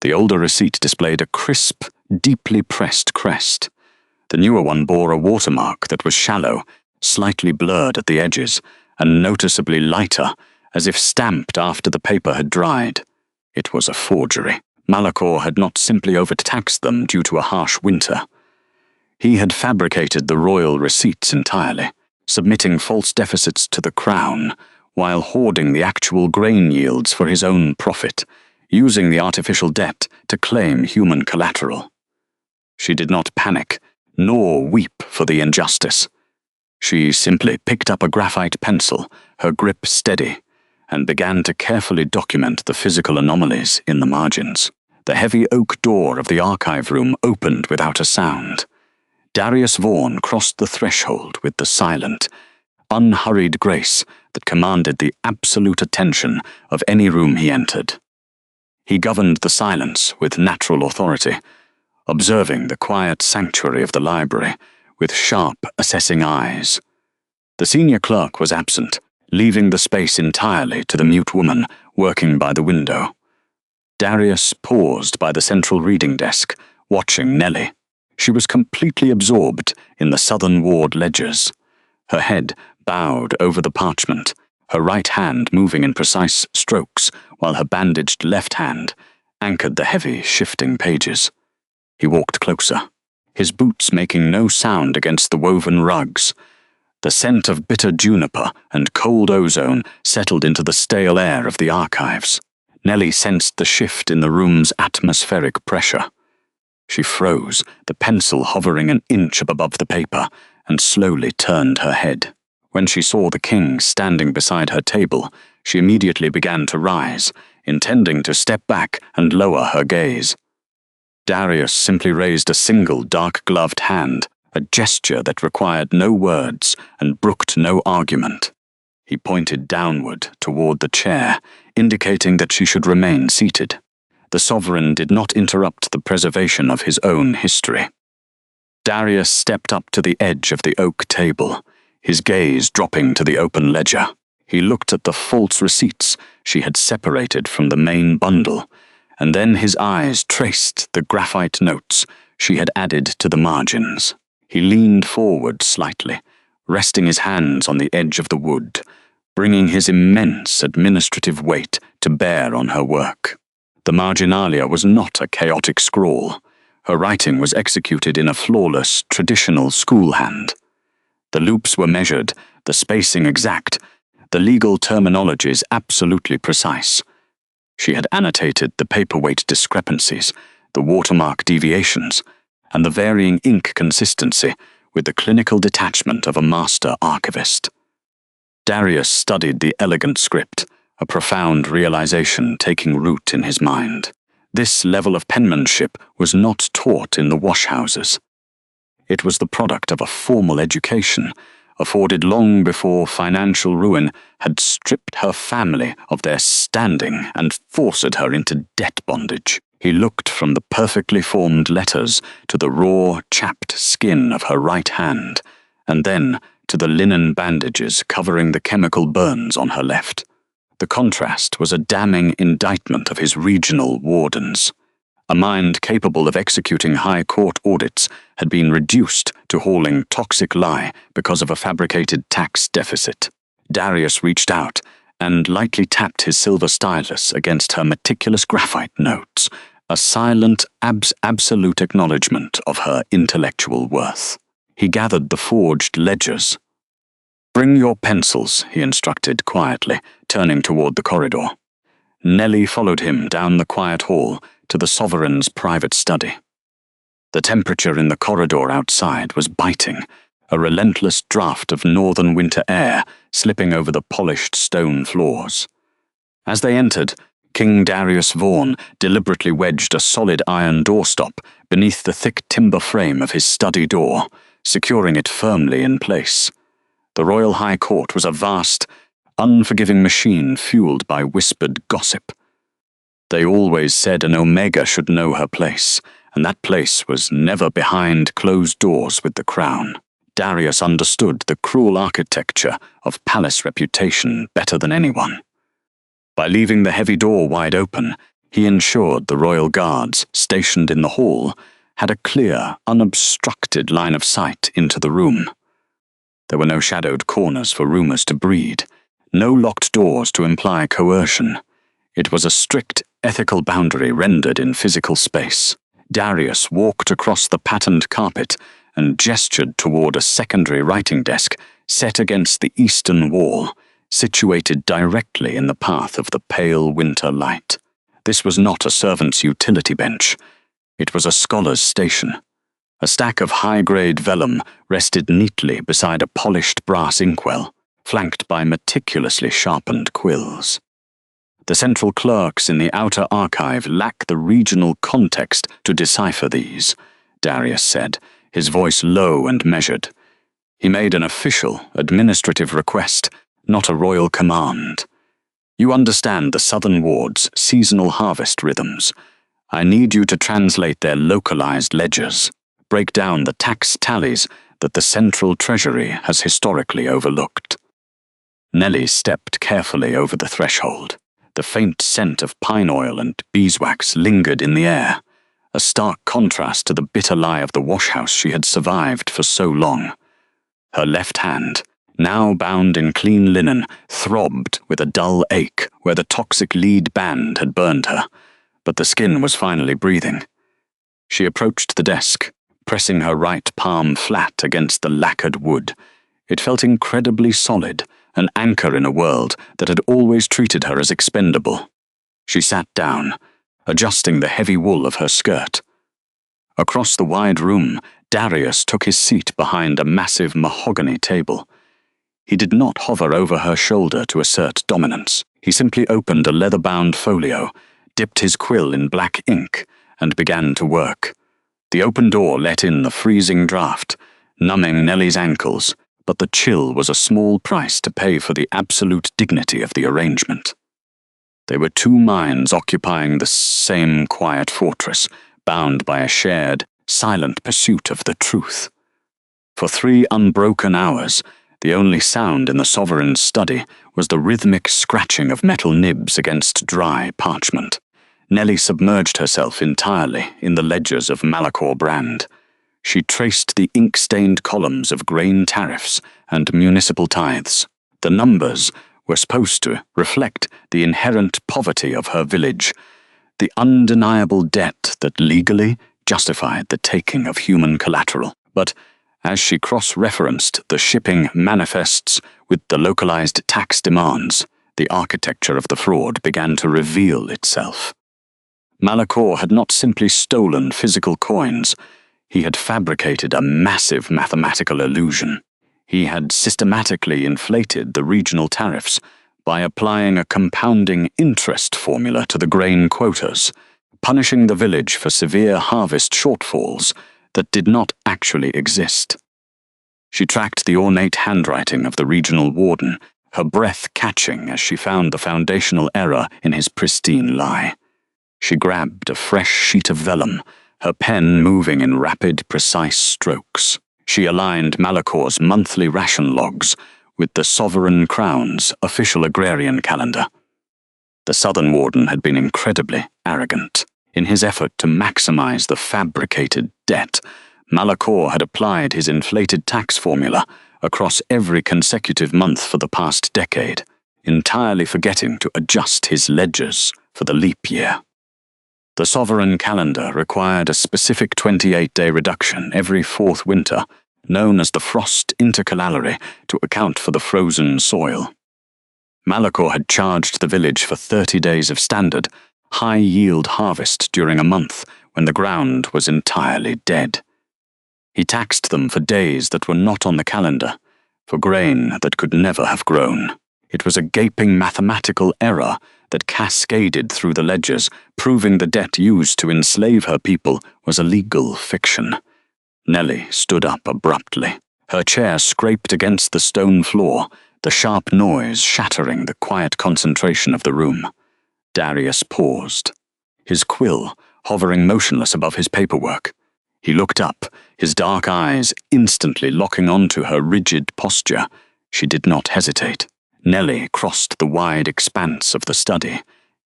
The older receipt displayed a crisp, deeply pressed crest. The newer one bore a watermark that was shallow, slightly blurred at the edges, and noticeably lighter, as if stamped after the paper had dried. It was a forgery. Malachor had not simply overtaxed them due to a harsh winter. He had fabricated the royal receipts entirely, submitting false deficits to the Crown, while hoarding the actual grain yields for his own profit, using the artificial debt to claim human collateral. She did not panic, nor weep for the injustice. She simply picked up a graphite pencil, her grip steady, and began to carefully document the physical anomalies in the margins. The heavy oak door of the archive room opened without a sound. Darius Vaughan crossed the threshold with the silent, unhurried grace that commanded the absolute attention of any room he entered. He governed the silence with natural authority, observing the quiet sanctuary of the library with sharp, assessing eyes. The senior clerk was absent, leaving the space entirely to the mute woman working by the window. Darius paused by the central reading desk, watching Nellie. She was completely absorbed in the Southern Ward ledgers, her head bowed over the parchment, her right hand moving in precise strokes, while her bandaged left hand anchored the heavy, shifting pages. He walked closer, his boots making no sound against the woven rugs. The scent of bitter juniper and cold ozone settled into the stale air of the archives. Nellie sensed the shift in the room's atmospheric pressure. She froze, the pencil hovering an inch above the paper, and slowly turned her head. When she saw the king standing beside her table, she immediately began to rise, intending to step back and lower her gaze. Darius simply raised a single dark-gloved hand, a gesture that required no words and brooked no argument. He pointed downward toward the chair, indicating that she should remain seated. The sovereign did not interrupt the preservation of his own history. Darius stepped up to the edge of the oak table, his gaze dropping to the open ledger. He looked at the false receipts she had separated from the main bundle, and then his eyes traced the graphite notes she had added to the margins. He leaned forward slightly, resting his hands on the edge of the wood, bringing his immense administrative weight to bear on her work. The marginalia was not a chaotic scrawl. Her writing was executed in a flawless, traditional school hand. The loops were measured, the spacing exact, the legal terminologies absolutely precise. She had annotated the paperweight discrepancies, the watermark deviations, and the varying ink consistency with the clinical detachment of a master archivist. Darius studied the elegant script, a profound realization taking root in his mind. This level of penmanship was not taught in the washhouses. It was the product of a formal education, afforded long before financial ruin had stripped her family of their standing and forced her into debt bondage. He looked from the perfectly formed letters to the raw, chapped skin of her right hand, and then to the linen bandages covering the chemical burns on her left. The contrast was a damning indictment of his regional wardens. A mind capable of executing high court audits had been reduced to hauling toxic lye because of a fabricated tax deficit. Darius reached out and lightly tapped his silver stylus against her meticulous graphite notes, a silent, absolute acknowledgement of her intellectual worth. He gathered the forged ledgers. "Bring your pencils," he instructed quietly, turning toward the corridor. Nellie followed him down the quiet hall to the sovereign's private study. The temperature in the corridor outside was biting, a relentless draught of northern winter air slipping over the polished stone floors. As they entered, King Darius Vaughan deliberately wedged a solid iron doorstop beneath the thick timber frame of his study door, securing it firmly in place. The Royal High Court was a vast, unforgiving machine fueled by whispered gossip. They always said an Omega should know her place, and that place was never behind closed doors with the crown. Darius understood the cruel architecture of palace reputation better than anyone. By leaving the heavy door wide open, he ensured the royal guards stationed in the hall had a clear, unobstructed line of sight into the room. There were no shadowed corners for rumors to breed, no locked doors to imply coercion. It was a strict ethical boundary rendered in physical space. Darius walked across the patterned carpet and gestured toward a secondary writing desk set against the eastern wall, situated directly in the path of the pale winter light. This was not a servant's utility bench. It was a scholar's station. A stack of high-grade vellum rested neatly beside a polished brass inkwell, flanked by meticulously sharpened quills. The central clerks in the outer archive lack the regional context to decipher these, Darius said, his voice low and measured. He made an official, administrative request, not a royal command. You understand the Southern Ward's seasonal harvest rhythms. I need you to translate their localized ledgers, break down the tax tallies that the Central Treasury has historically overlooked. Nellie stepped carefully over the threshold. The faint scent of pine oil and beeswax lingered in the air, a stark contrast to the bitter lie of the washhouse she had survived for so long. Her left hand, now bound in clean linen, throbbed with a dull ache where the toxic lead band had burned her, but the skin was finally breathing. She approached the desk, pressing her right palm flat against the lacquered wood. It felt incredibly solid, an anchor in a world that had always treated her as expendable. She sat down, adjusting the heavy wool of her skirt. Across the wide room, Darius took his seat behind a massive mahogany table. He did not hover over her shoulder to assert dominance. He simply opened a leather-bound folio, dipped his quill in black ink, and began to work. The open door let in the freezing draught, numbing Nellie's ankles, but the chill was a small price to pay for the absolute dignity of the arrangement. They were two minds occupying the same quiet fortress, bound by a shared, silent pursuit of the truth. For 3 unbroken hours, the only sound in the sovereign's study was the rhythmic scratching of metal nibs against dry parchment. Nellie submerged herself entirely in the ledgers of Malachor Brand. She traced the ink-stained columns of grain tariffs and municipal tithes. The numbers were supposed to reflect the inherent poverty of her village, the undeniable debt that legally justified the taking of human collateral. But as she cross-referenced the shipping manifests with the localized tax demands, the architecture of the fraud began to reveal itself. Malachor had not simply stolen physical coins. He had fabricated a massive mathematical illusion. He had systematically inflated the regional tariffs by applying a compounding interest formula to the grain quotas, punishing the village for severe harvest shortfalls that did not actually exist. She tracked the ornate handwriting of the regional warden, her breath catching as she found the foundational error in his pristine lie. She grabbed a fresh sheet of vellum, her pen moving in rapid, precise strokes. She aligned Malachor's monthly ration logs with the Sovereign Crown's official agrarian calendar. The Southern Warden had been incredibly arrogant. In his effort to maximize the fabricated debt, Malachor had applied his inflated tax formula across every consecutive month for the past decade, entirely forgetting to adjust his ledgers for the leap year. The sovereign calendar required a specific 28-day reduction every 4th winter, known as the frost intercalary, to account for the frozen soil. Malachor had charged the village for 30 days of standard, high-yield harvest during a month when the ground was entirely dead. He taxed them for days that were not on the calendar, for grain that could never have grown. It was a gaping mathematical error that cascaded through the ledgers, proving the debt used to enslave her people was a legal fiction. Nellie stood up abruptly. Her chair scraped against the stone floor, the sharp noise shattering the quiet concentration of the room. Darius paused, his quill hovering motionless above his paperwork. He looked up, his dark eyes instantly locking onto her rigid posture. She did not hesitate. Nellie crossed the wide expanse of the study,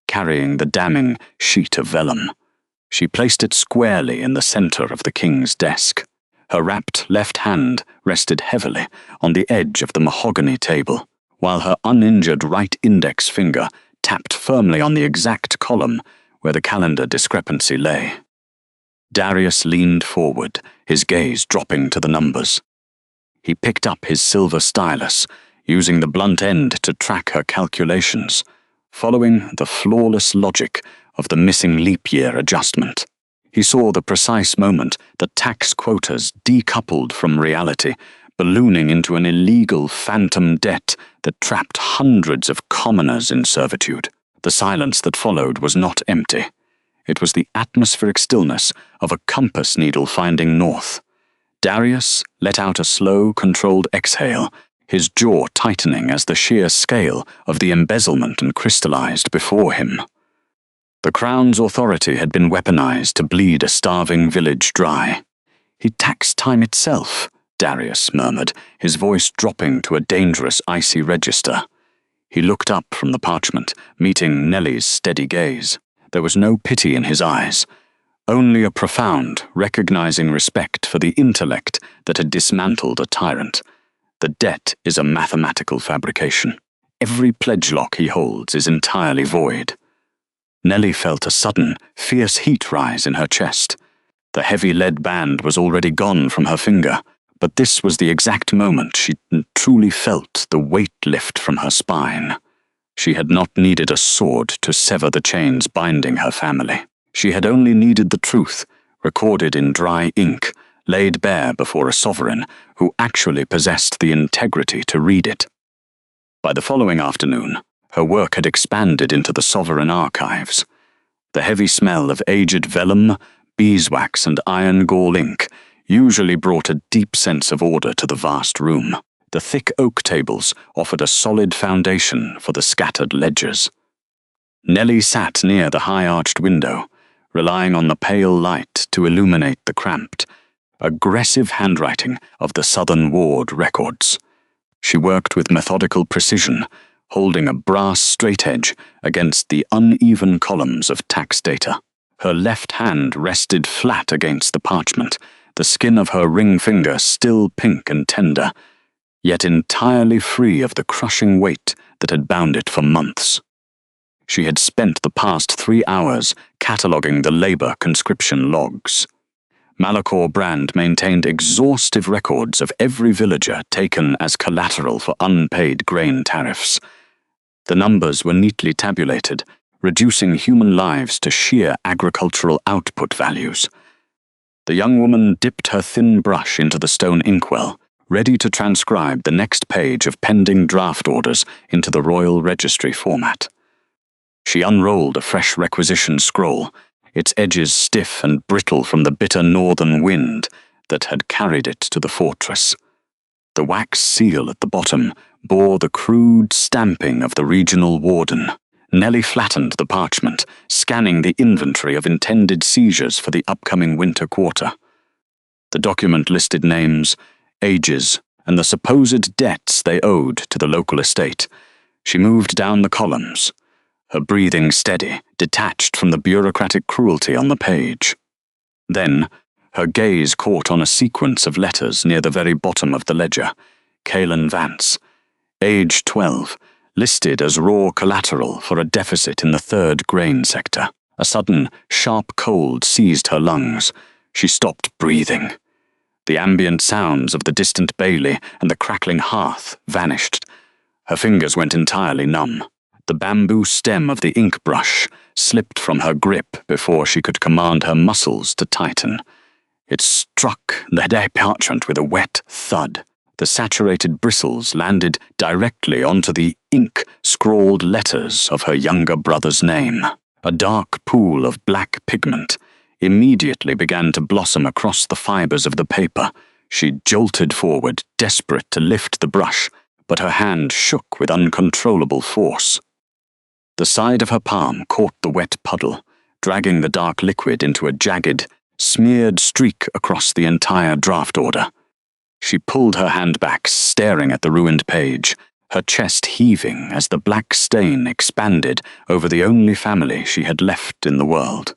carrying the damning sheet of vellum. She placed it squarely in the center of the king's desk. Her wrapped left hand rested heavily on the edge of the mahogany table, while her uninjured right index finger tapped firmly on the exact column where the calendar discrepancy lay. Darius leaned forward, his gaze dropping to the numbers. He picked up his silver stylus, using the blunt end to track her calculations, following the flawless logic of the missing leap year adjustment. He saw the precise moment that tax quotas decoupled from reality, ballooning into an illegal phantom debt that trapped hundreds of commoners in servitude. The silence that followed was not empty. It was the atmospheric stillness of a compass needle finding north. Darius let out a slow, controlled exhale, his jaw tightening as the sheer scale of the embezzlement crystallized before him. The Crown's authority had been weaponized to bleed a starving village dry. "He taxed time itself," Darius murmured, his voice dropping to a dangerous icy register. He looked up from the parchment, meeting Nellie's steady gaze. There was no pity in his eyes, only a profound, recognizing respect for the intellect that had dismantled a tyrant. The debt is a mathematical fabrication. Every pledge lock he holds is entirely void. Nellie felt a sudden, fierce heat rise in her chest. The heavy lead band was already gone from her finger, but this was the exact moment she truly felt the weight lift from her spine. She had not needed a sword to sever the chains binding her family. She had only needed the truth, recorded in dry ink, laid bare before a sovereign who actually possessed the integrity to read it. By the following afternoon, her work had expanded into the sovereign archives. The heavy smell of aged vellum, beeswax, and iron gall ink usually brought a deep sense of order to the vast room. The thick oak tables offered a solid foundation for the scattered ledgers. Nellie sat near the high-arched window, relying on the pale light to illuminate the cramped, aggressive handwriting of the Southern Ward records. She worked with methodical precision, holding a brass straightedge against the uneven columns of tax data. Her left hand rested flat against the parchment, the skin of her ring finger still pink and tender, yet entirely free of the crushing weight that had bound it for months. She had spent the past 3 hours cataloguing the labor conscription logs. Malachor Brand maintained exhaustive records of every villager taken as collateral for unpaid grain tariffs. The numbers were neatly tabulated, reducing human lives to sheer agricultural output values. The young woman dipped her thin brush into the stone inkwell, ready to transcribe the next page of pending draft orders into the Royal Registry format. She unrolled a fresh requisition scroll, its edges stiff and brittle from the bitter northern wind that had carried it to the fortress. The wax seal at the bottom bore the crude stamping of the regional warden. Nellie flattened the parchment, scanning the inventory of intended seizures for the upcoming winter quarter. The document listed names, ages, and the supposed debts they owed to the local estate. She moved down the columns, her breathing steady, detached from the bureaucratic cruelty on the page. Then, her gaze caught on a sequence of letters near the very bottom of the ledger. Caelan Vance, age 12, listed as raw collateral for a deficit in the 3rd grain sector. A sudden, sharp cold seized her lungs. She stopped breathing. The ambient sounds of the distant bailey and the crackling hearth vanished. Her fingers went entirely numb. The bamboo stem of the ink brush slipped from her grip before she could command her muscles to tighten. It struck the day parchment with a wet thud. The saturated bristles landed directly onto the ink-scrawled letters of her younger brother's name. A dark pool of black pigment immediately began to blossom across the fibers of the paper. She jolted forward, desperate to lift the brush, but her hand shook with uncontrollable force. The side of her palm caught the wet puddle, dragging the dark liquid into a jagged, smeared streak across the entire draft order. She pulled her hand back, staring at the ruined page, her chest heaving as the black stain expanded over the only family she had left in the world.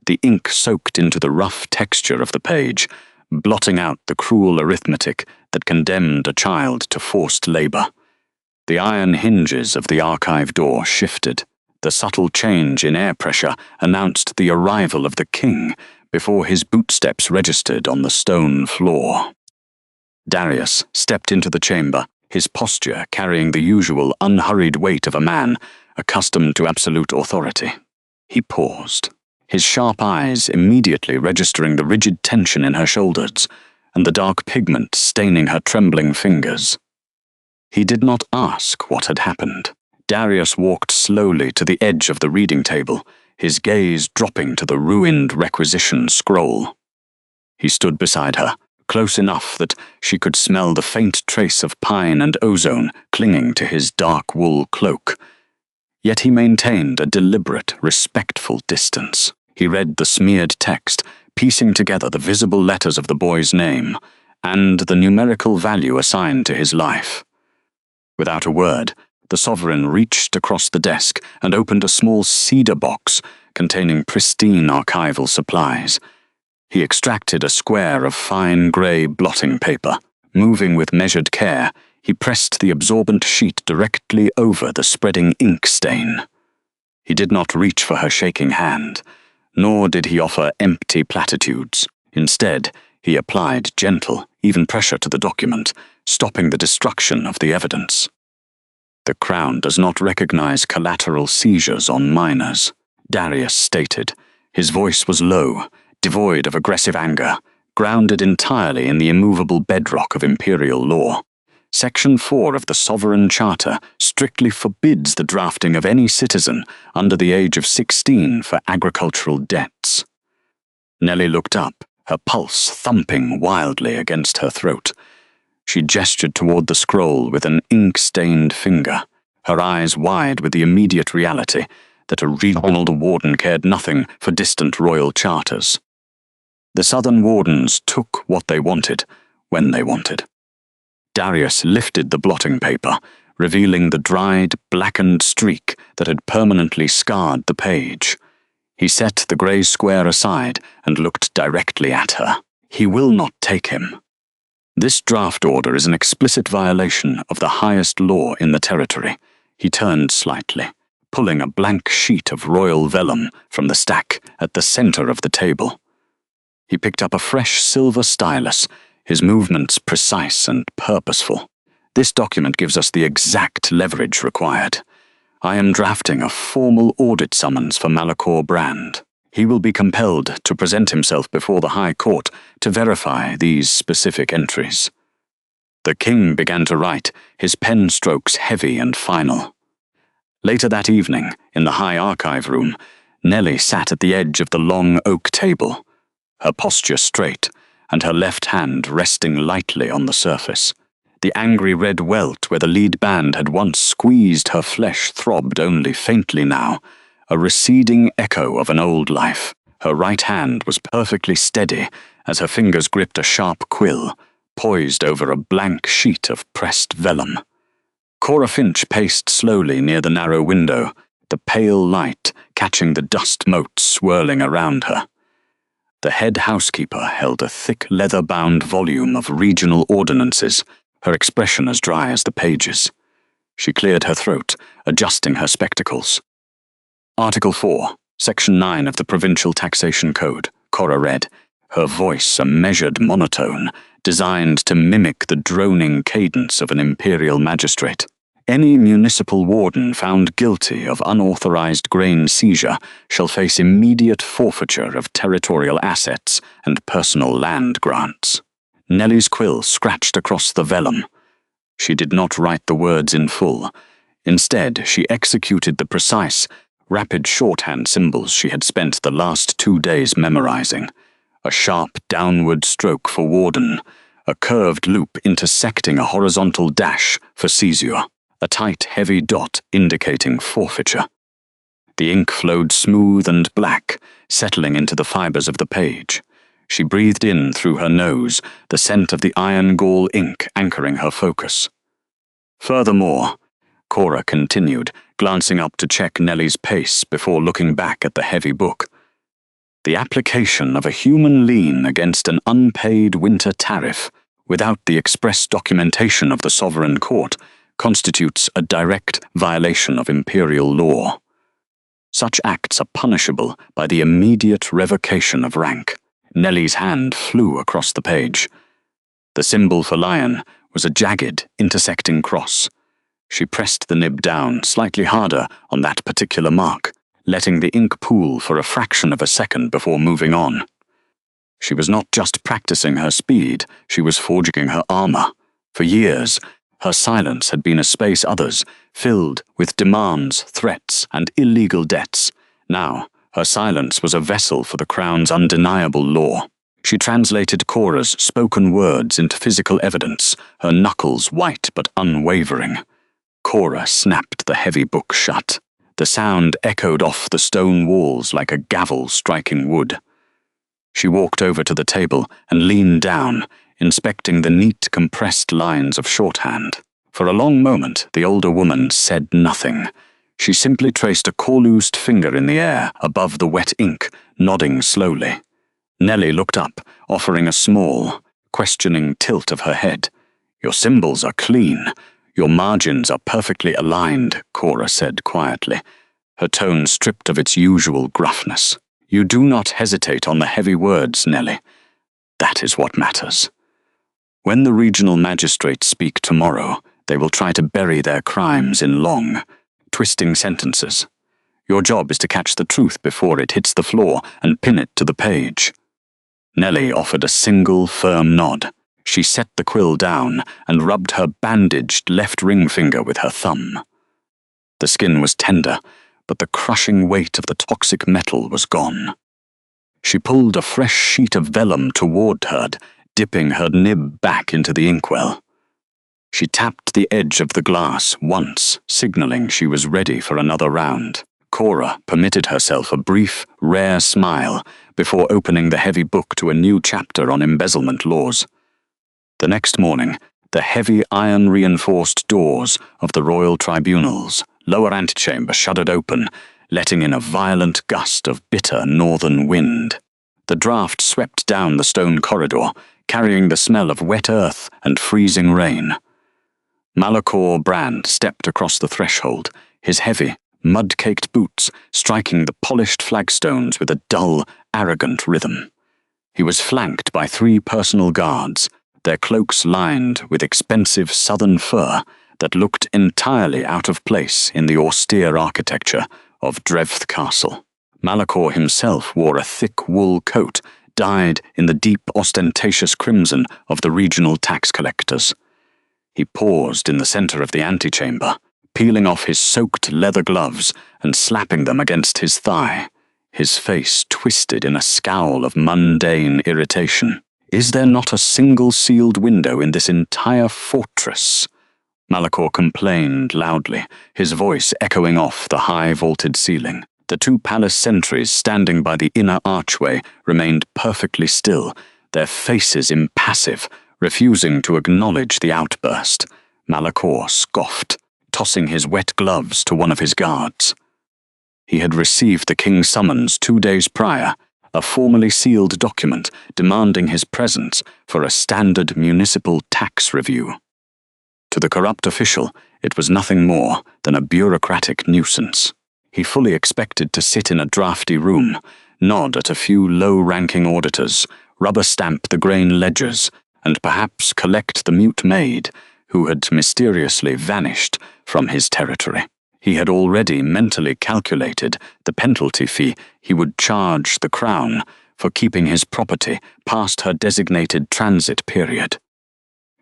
The ink soaked into the rough texture of the page, blotting out the cruel arithmetic that condemned a child to forced labor. The iron hinges of the archive door shifted. The subtle change in air pressure announced the arrival of the king before his bootsteps registered on the stone floor. Darius stepped into the chamber, his posture carrying the usual unhurried weight of a man accustomed to absolute authority. He paused, his sharp eyes immediately registering the rigid tension in her shoulders and the dark pigment staining her trembling fingers. He did not ask what had happened. Darius walked slowly to the edge of the reading table, his gaze dropping to the ruined requisition scroll. He stood beside her, close enough that she could smell the faint trace of pine and ozone clinging to his dark wool cloak. Yet he maintained a deliberate, respectful distance. He read the smeared text, piecing together the visible letters of the boy's name and the numerical value assigned to his life. Without a word, the Sovereign reached across the desk and opened a small cedar box containing pristine archival supplies. He extracted a square of fine grey blotting paper. Moving with measured care, he pressed the absorbent sheet directly over the spreading ink stain. He did not reach for her shaking hand, nor did he offer empty platitudes. Instead, he applied gentle, even pressure to the document, stopping the destruction of the evidence. The Crown does not recognize collateral seizures on minors, Darius stated. His voice was low, devoid of aggressive anger, grounded entirely in the immovable bedrock of imperial law. Section 4 of the Sovereign Charter strictly forbids the drafting of any citizen under the age of 16 for agricultural debts. Nellie looked up, her pulse thumping wildly against her throat. She gestured toward the scroll with an ink-stained finger, her eyes wide with the immediate reality that a regional warden cared nothing for distant royal charters. The southern wardens took what they wanted, when they wanted. Darius lifted the blotting paper, revealing the dried, blackened streak that had permanently scarred the page. He set the grey square aside and looked directly at her. He will not take him. This draft order is an explicit violation of the highest law in the territory. He turned slightly, pulling a blank sheet of royal vellum from the stack at the center of the table. He picked up a fresh silver stylus, his movements precise and purposeful. This document gives us the exact leverage required. I am drafting a formal audit summons for Malachor Brand. He will be compelled to present himself before the High Court to verify these specific entries. The king began to write, his pen strokes heavy and final. Later that evening, in the High Archive room, Nellie sat at the edge of the long oak table, her posture straight, and her left hand resting lightly on the surface. The angry red welt where the lead band had once squeezed her flesh throbbed only faintly now, a receding echo of an old life. Her right hand was perfectly steady as her fingers gripped a sharp quill, poised over a blank sheet of pressed vellum. Cora Finch paced slowly near the narrow window, the pale light catching the dust motes swirling around her. The head housekeeper held a thick leather-bound volume of regional ordinances, her expression as dry as the pages. She cleared her throat, adjusting her spectacles. Article 4, Section 9 of the Provincial Taxation Code, Cora read, her voice a measured monotone, designed to mimic the droning cadence of an imperial magistrate. Any municipal warden found guilty of unauthorized grain seizure shall face immediate forfeiture of territorial assets and personal land grants. Nellie's quill scratched across the vellum. She did not write the words in full. Instead, she executed the precise, rapid shorthand symbols she had spent the last 2 days memorizing. A sharp downward stroke for warden, a curved loop intersecting a horizontal dash for seizure, a tight, heavy dot indicating forfeiture. The ink flowed smooth and black, settling into the fibers of the page. She breathed in through her nose, the scent of the iron gall ink anchoring her focus. Furthermore, Cora continued, glancing up to check Nellie's pace before looking back at the heavy book. The application of a human lien against an unpaid winter tariff, without the express documentation of the Sovereign Court, constitutes a direct violation of imperial law. Such acts are punishable by the immediate revocation of rank. Nellie's hand flew across the page. The symbol for lion was a jagged, intersecting cross. She pressed the nib down slightly harder on that particular mark, letting the ink pool for a fraction of a second before moving on. She was not just practicing her speed, she was forging her armor. For years, her silence had been a space others, filled with demands, threats, and illegal debts. Now, her silence was a vessel for the Crown's undeniable law. She translated Cora's spoken words into physical evidence, her knuckles white but unwavering. Cora snapped the heavy book shut. The sound echoed off the stone walls like a gavel striking wood. She walked over to the table and leaned down, inspecting the neat, compressed lines of shorthand. For a long moment, the older woman said nothing. She simply traced a corloosed finger in the air above the wet ink, nodding slowly. Nellie looked up, offering a small, questioning tilt of her head. "Your symbols are clean. Your margins are perfectly aligned," Cora said quietly, her tone stripped of its usual gruffness. "You do not hesitate on the heavy words, Nellie. That is what matters. When the regional magistrates speak tomorrow, they will try to bury their crimes in long, twisting sentences. Your job is to catch the truth before it hits the floor and pin it to the page." Nellie offered a single firm nod. She set the quill down and rubbed her bandaged left ring finger with her thumb. The skin was tender, but the crushing weight of the toxic metal was gone. She pulled a fresh sheet of vellum toward her, dipping her nib back into the inkwell. She tapped the edge of the glass once, signaling she was ready for another round. Cora permitted herself a brief, rare smile before opening the heavy book to a new chapter on embezzlement laws. The next morning, the heavy iron-reinforced doors of the royal tribunal's lower antechamber shuddered open, letting in a violent gust of bitter northern wind. The draught swept down the stone corridor, carrying the smell of wet earth and freezing rain. Malachor Brand stepped across the threshold, his heavy, mud-caked boots striking the polished flagstones with a dull, arrogant rhythm. He was flanked by 3 personal guards, their cloaks lined with expensive southern fur that looked entirely out of place in the austere architecture of Drevth Castle. Malachor himself wore a thick wool coat dyed in the deep ostentatious crimson of the regional tax collectors. He paused in the center of the antechamber, peeling off his soaked leather gloves and slapping them against his thigh, his face twisted in a scowl of mundane irritation. "Is there not a single sealed window in this entire fortress?" Malachor complained loudly, his voice echoing off the high-vaulted ceiling. The 2 palace sentries standing by the inner archway remained perfectly still, their faces impassive, refusing to acknowledge the outburst. Malachor scoffed, tossing his wet gloves to one of his guards. He had received the king's summons 2 days prior, a formally sealed document demanding his presence for a standard municipal tax review. To the corrupt official, it was nothing more than a bureaucratic nuisance. He fully expected to sit in a drafty room, nod at a few low-ranking auditors, rubber-stamp the grain ledgers, and perhaps collect the mute maid, who had mysteriously vanished from his territory. He had already mentally calculated the penalty fee he would charge the Crown for keeping his property past her designated transit period.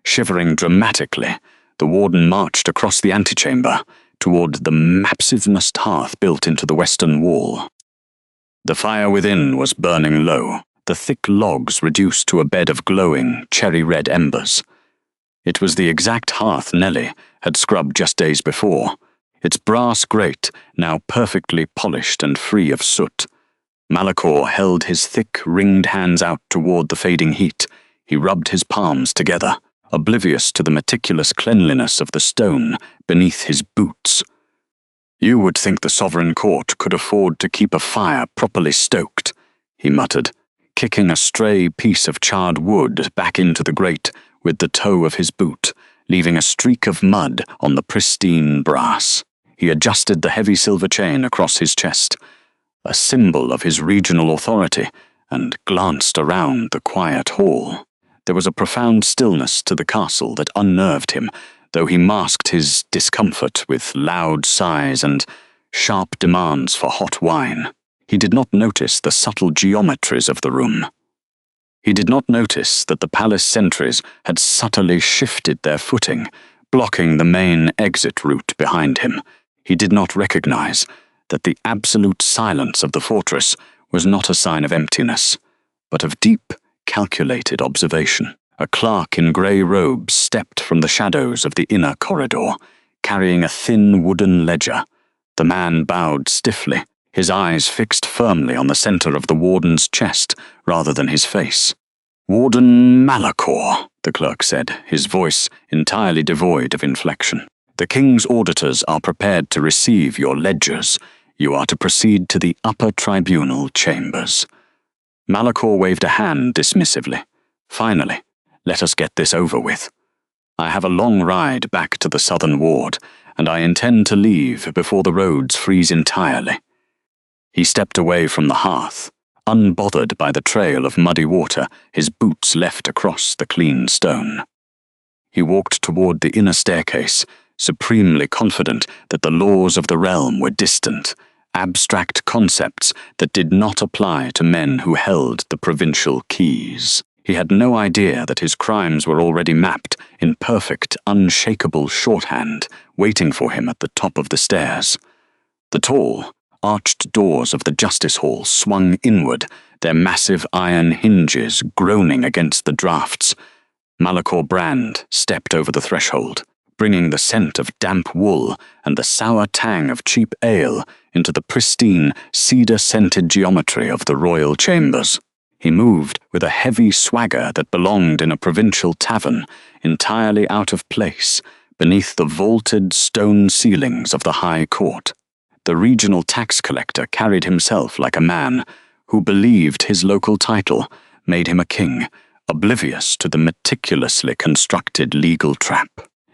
Shivering dramatically, the warden marched across the antechamber toward the massivest hearth built into the western wall. The fire within was burning low, the thick logs reduced to a bed of glowing, cherry-red embers. It was the exact hearth Nellie had scrubbed just days before, its brass grate now perfectly polished and free of soot. Malachor held his thick, ringed hands out toward the fading heat. He rubbed his palms together, oblivious to the meticulous cleanliness of the stone beneath his boots. "You would think the Sovereign Court could afford to keep a fire properly stoked," he muttered, kicking a stray piece of charred wood back into the grate with the toe of his boot, leaving a streak of mud on the pristine brass. He adjusted the heavy silver chain across his chest, a symbol of his regional authority, and glanced around the quiet hall. There was a profound stillness to the castle that unnerved him, though he masked his discomfort with loud sighs and sharp demands for hot wine. He did not notice the subtle geometries of the room. He did not notice that the palace sentries had subtly shifted their footing, blocking the main exit route behind him. He did not recognize that the absolute silence of the fortress was not a sign of emptiness, but of deep, calculated observation. A clerk in grey robes stepped from the shadows of the inner corridor, carrying a thin wooden ledger. The man bowed stiffly, his eyes fixed firmly on the center of the warden's chest rather than his face. "Warden Malachor," the clerk said, his voice entirely devoid of inflection. "The king's auditors are prepared to receive your ledgers. You are to proceed to the upper tribunal chambers." Malachor waved a hand dismissively. "Finally, let us get this over with. I have a long ride back to the southern ward, and I intend to leave before the roads freeze entirely." He stepped away from the hearth, unbothered by the trail of muddy water his boots left across the clean stone. He walked toward the inner staircase, supremely confident that the laws of the realm were distant, abstract concepts that did not apply to men who held the provincial keys. He had no idea that his crimes were already mapped in perfect, unshakable shorthand, waiting for him at the top of the stairs. The tall, arched doors of the justice hall swung inward, their massive iron hinges groaning against the drafts. Malachor Brand stepped over the threshold, bringing the scent of damp wool and the sour tang of cheap ale into the pristine, cedar-scented geometry of the royal chambers. He moved with a heavy swagger that belonged in a provincial tavern, entirely out of place, beneath the vaulted stone ceilings of the High Court. The regional tax collector carried himself like a man who believed his local title made him a king, oblivious to the meticulously constructed legal trap.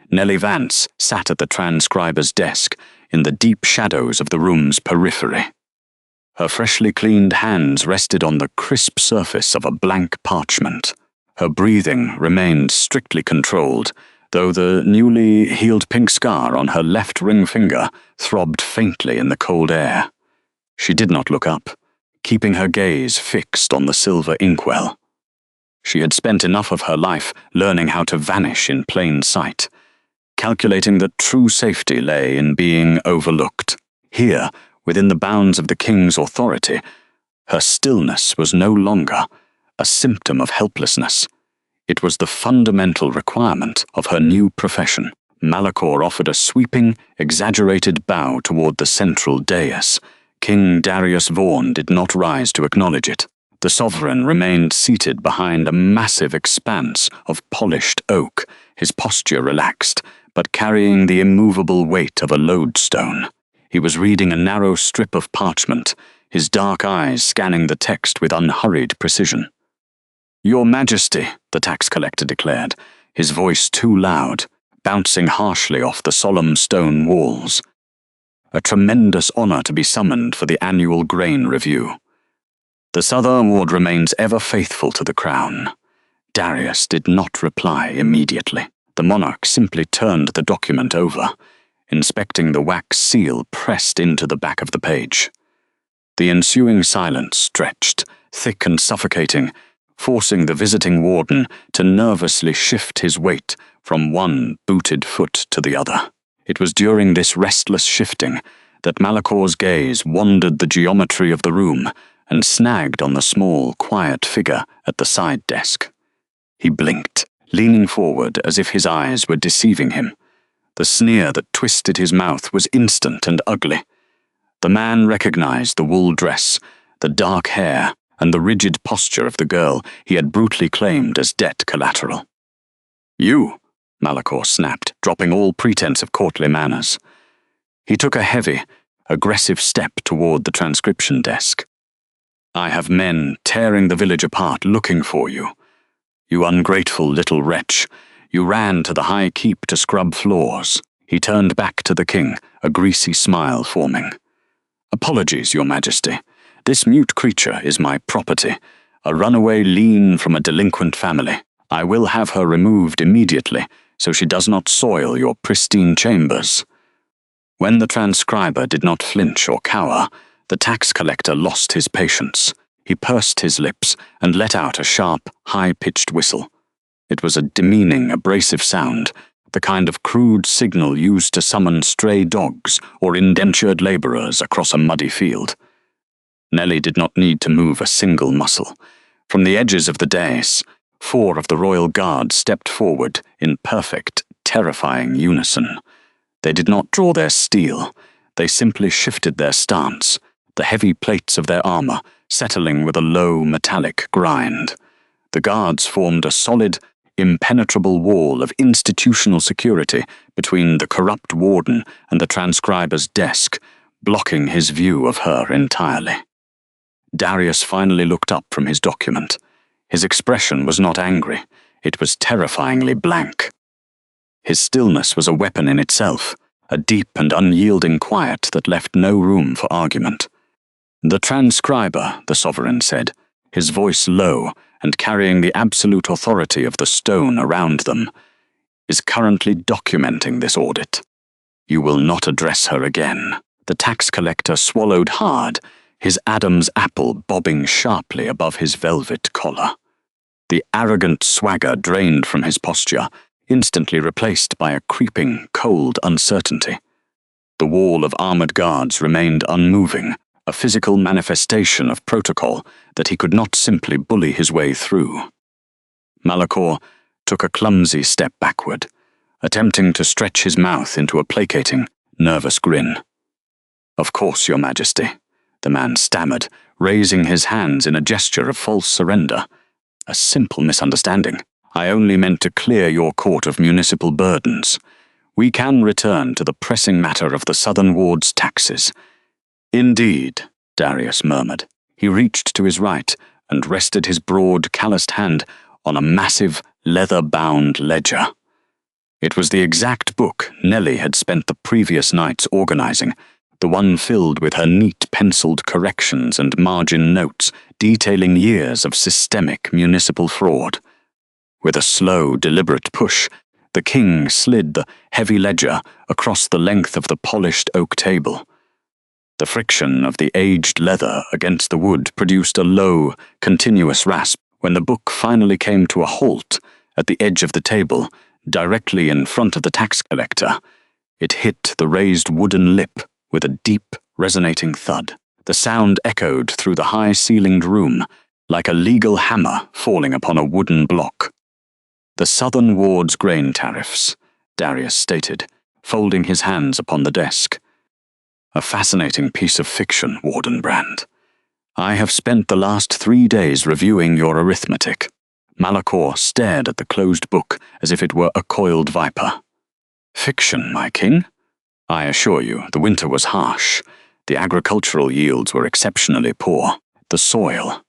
Nellie Vance sat at the transcriber's desk in the deep shadows of the room's periphery. Her freshly cleaned hands rested on the crisp surface of a blank parchment. Her breathing remained strictly controlled, though the newly healed pink scar on her left ring finger throbbed faintly in the cold air. She did not look up, keeping her gaze fixed on the silver inkwell. She had spent enough of her life learning how to vanish in plain sight, calculating that true safety lay in being overlooked. Here, within the bounds of the king's authority, her stillness was no longer a symptom of helplessness. It was the fundamental requirement of her new profession. Malachor offered a sweeping, exaggerated bow toward the central dais. King Darius Vaughan did not rise to acknowledge it. The sovereign remained seated behind a massive expanse of polished oak, his posture relaxed, but carrying the immovable weight of a lodestone. He was reading a narrow strip of parchment, his dark eyes scanning the text with unhurried precision. "Your Majesty," the tax collector declared, his voice too loud, bouncing harshly off the solemn stone walls. A tremendous honor to be summoned for the annual grain review. The Southern Ward remains ever faithful to the crown. Darius did not reply immediately. The monarch simply turned the document over. inspecting the wax seal pressed into the back of the page. The ensuing silence stretched, thick and suffocating, forcing the visiting warden to nervously shift his weight from one booted foot to the other. It was during this restless shifting that Malacor's gaze wandered the geometry of the room and snagged on the small, quiet figure at the side desk. He blinked, leaning forward as if his eyes were deceiving him. The sneer that twisted his mouth was instant and ugly. The man recognized the wool dress, the dark hair, and the rigid posture of the girl he had brutally claimed as debt collateral. "You," Malacor snapped, dropping all pretense of courtly manners. He took a heavy, aggressive step toward the transcription desk. "I have men tearing the village apart looking for you. You ungrateful little wretch. You ran to the high keep to scrub floors." He turned back to the king, a greasy smile forming. "Apologies, your majesty. This mute creature is my property, a runaway lean from a delinquent family. I will have her removed immediately, so she does not soil your pristine chambers." When the transcriber did not flinch or cower, the tax collector lost his patience. He pursed his lips and let out a sharp, high-pitched whistle. It was a demeaning, abrasive sound, the kind of crude signal used to summon stray dogs or indentured laborers across a muddy field. Nellie did not need to move a single muscle. From the edges of the dais, 4 of the royal guard stepped forward in perfect, terrifying unison. They did not draw their steel. They simply shifted their stance, the heavy plates of their armor settling with a low, metallic grind. The guards formed a solid, impenetrable wall of institutional security between the corrupt warden and the transcriber's desk, blocking his view of her entirely. Darius finally looked up from his document. His expression was not angry. It was terrifyingly blank. His stillness was a weapon in itself, a deep and unyielding quiet that left no room for argument. "The transcriber," the sovereign said, his voice low and carrying the absolute authority of the stone around them, "is currently documenting this audit. You will not address her again." The tax collector swallowed hard, his Adam's apple bobbing sharply above his velvet collar. The arrogant swagger drained from his posture, instantly replaced by a creeping, cold uncertainty. The wall of armored guards remained unmoving, a physical manifestation of protocol that he could not simply bully his way through. Malacor took a clumsy step backward, attempting to stretch his mouth into a placating, nervous grin. "Of course, your majesty," the man stammered, raising his hands in a gesture of false surrender. "A simple misunderstanding. I only meant to clear your court of municipal burdens. We can return to the pressing matter of the Southern Ward's taxes." "Indeed," Darius murmured. He reached to his right and rested his broad, calloused hand on a massive, leather-bound ledger. It was the exact book Nellie had spent the previous nights organizing, the one filled with her neat penciled corrections and margin notes detailing years of systemic municipal fraud. With a slow, deliberate push, the king slid the heavy ledger across the length of the polished oak table. The friction of the aged leather against the wood produced a low, continuous rasp when the book finally came to a halt at the edge of the table, directly in front of the tax collector. It hit the raised wooden lip with a deep, resonating thud. The sound echoed through the high-ceilinged room, like a legal hammer falling upon a wooden block. "The Southern Ward's grain tariffs," Darius stated, folding his hands upon the desk. "A fascinating piece of fiction, Warden Brand. I have spent the last 3 days reviewing your arithmetic." Malacor stared at the closed book as if it were a coiled viper. "Fiction, my king? I assure you, the winter was harsh. The agricultural yields were exceptionally poor. The soil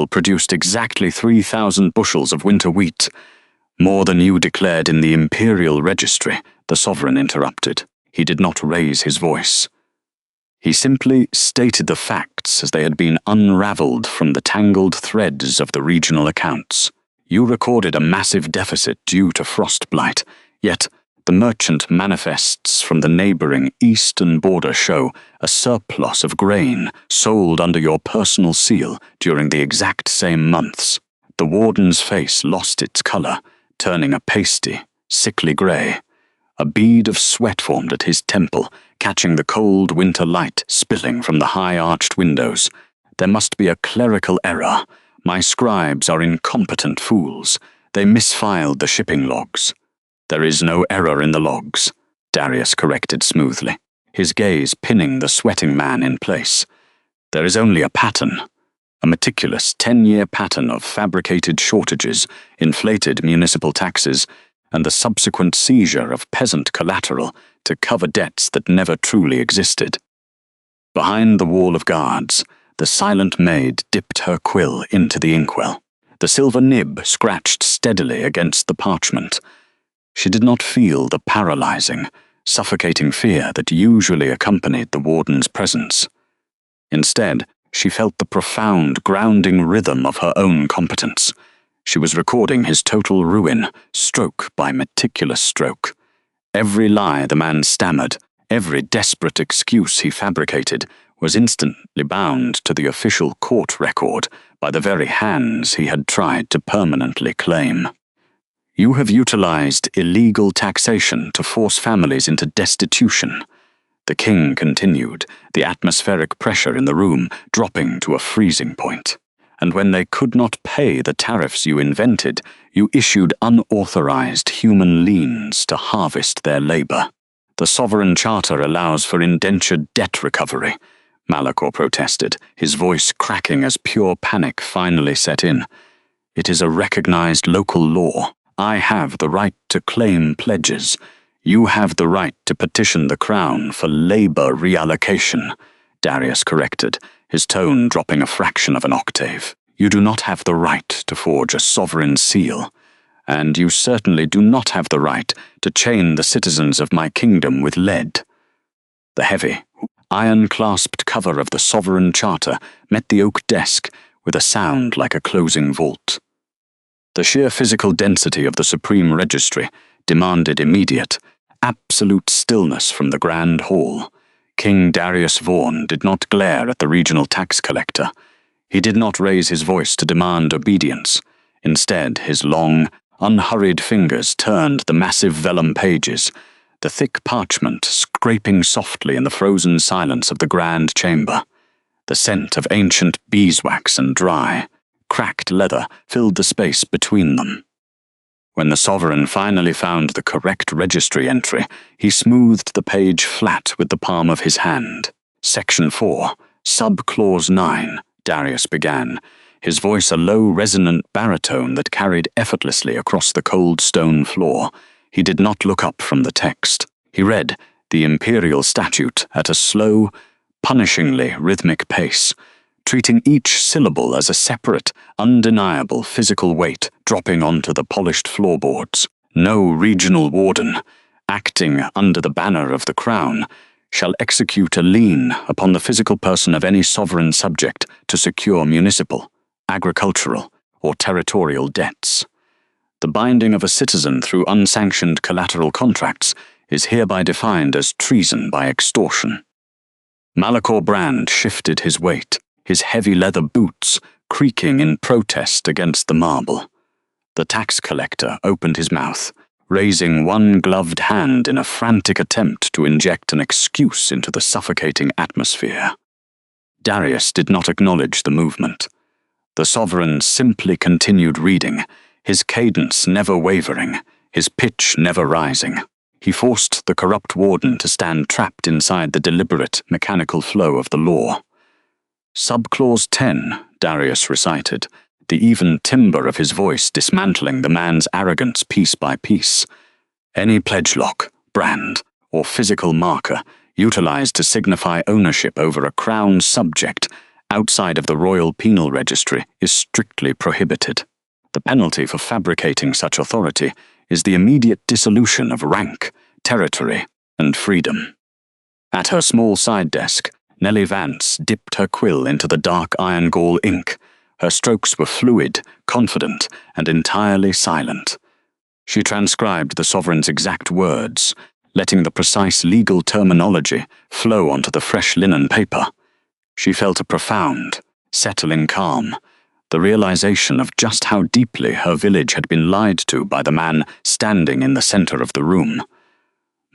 produced exactly 3,000 bushels of winter wheat. More than you declared in the imperial registry," the sovereign interrupted. He did not raise his voice. He simply stated the facts as they had been unraveled from the tangled threads of the regional accounts. "You recorded a massive deficit due to frost blight, yet The merchant manifests from the neighbouring eastern border show a surplus of grain sold under your personal seal during the exact same months. The warden's face lost its colour, turning a pasty, sickly grey. A bead of sweat formed at his temple, catching the cold winter light spilling from the high-arched windows. There must be a clerical error. My scribes are incompetent fools. They misfiled the shipping logs. There is no error in the logs, Darius corrected smoothly, his gaze pinning the sweating man in place. There is only a pattern. A meticulous 10-year pattern of fabricated shortages, inflated municipal taxes, and the subsequent seizure of peasant collateral to cover debts that never truly existed. Behind the wall of guards, the silent maid dipped her quill into the inkwell. The silver nib scratched steadily against the parchment. She did not feel the paralyzing, suffocating fear that usually accompanied the warden's presence. Instead, she felt the profound, grounding rhythm of her own competence. She was recording his total ruin, stroke by meticulous stroke. Every lie the man stammered, every desperate excuse he fabricated, was instantly bound to the official court record by the very hands he had tried to permanently claim. You have utilized illegal taxation to force families into destitution, the king continued, the atmospheric pressure in the room dropping to a freezing point. And when they could not pay the tariffs you invented, you issued unauthorized human liens to harvest their labor. The Sovereign Charter allows for indentured debt recovery, Malachor protested, his voice cracking as pure panic finally set in. It is a recognized local law. I have the right to claim pledges. You have the right to petition the crown for labor reallocation, Darius corrected, his tone dropping a fraction of an octave. You do not have the right to forge a sovereign seal, and you certainly do not have the right to chain the citizens of my kingdom with lead. The heavy, iron-clasped cover of the Sovereign Charter met the oak desk with a sound like a closing vault. The sheer physical density of the Supreme Registry demanded immediate, absolute stillness from the Grand Hall. King Darius Vaughan did not glare at the regional tax collector. He did not raise his voice to demand obedience. Instead, his long, unhurried fingers turned the massive vellum pages, the thick parchment scraping softly in the frozen silence of the grand chamber. The scent of ancient beeswax and dry, cracked leather filled the space between them. When the sovereign finally found the correct registry entry, he smoothed the page flat with the palm of his hand. Section 4, Sub-Clause 9, Darius began, his voice a low, resonant baritone that carried effortlessly across the cold stone floor. He did not look up from the text. He read the imperial statute at a slow, punishingly rhythmic pace, treating each syllable as a separate, undeniable physical weight dropping onto the polished floorboards. No regional warden, acting under the banner of the crown, shall execute a lien upon the physical person of any sovereign subject to secure municipal, agricultural, or territorial debts. The binding of a citizen through unsanctioned collateral contracts is hereby defined as treason by extortion. Malachor Brand shifted his weight, his heavy leather boots creaking in protest against the marble. The tax collector opened his mouth, raising one gloved hand in a frantic attempt to inject an excuse into the suffocating atmosphere. Darius did not acknowledge the movement. The sovereign simply continued reading, his cadence never wavering, his pitch never rising. He forced the corrupt warden to stand trapped inside the deliberate, mechanical flow of the law. Subclause 10, Darius recited, the even timbre of his voice dismantling the man's arrogance piece by piece. Any pledge lock, brand, or physical marker utilized to signify ownership over a crown subject outside of the royal penal registry is strictly prohibited. The penalty for fabricating such authority is the immediate dissolution of rank, territory, and freedom. At her small side desk, Nellie Vance dipped her quill into the dark iron gall ink. Her strokes were fluid, confident, and entirely silent. She transcribed the sovereign's exact words, letting the precise legal terminology flow onto the fresh linen paper. She felt a profound, settling calm, the realization of just how deeply her village had been lied to by the man standing in the center of the room.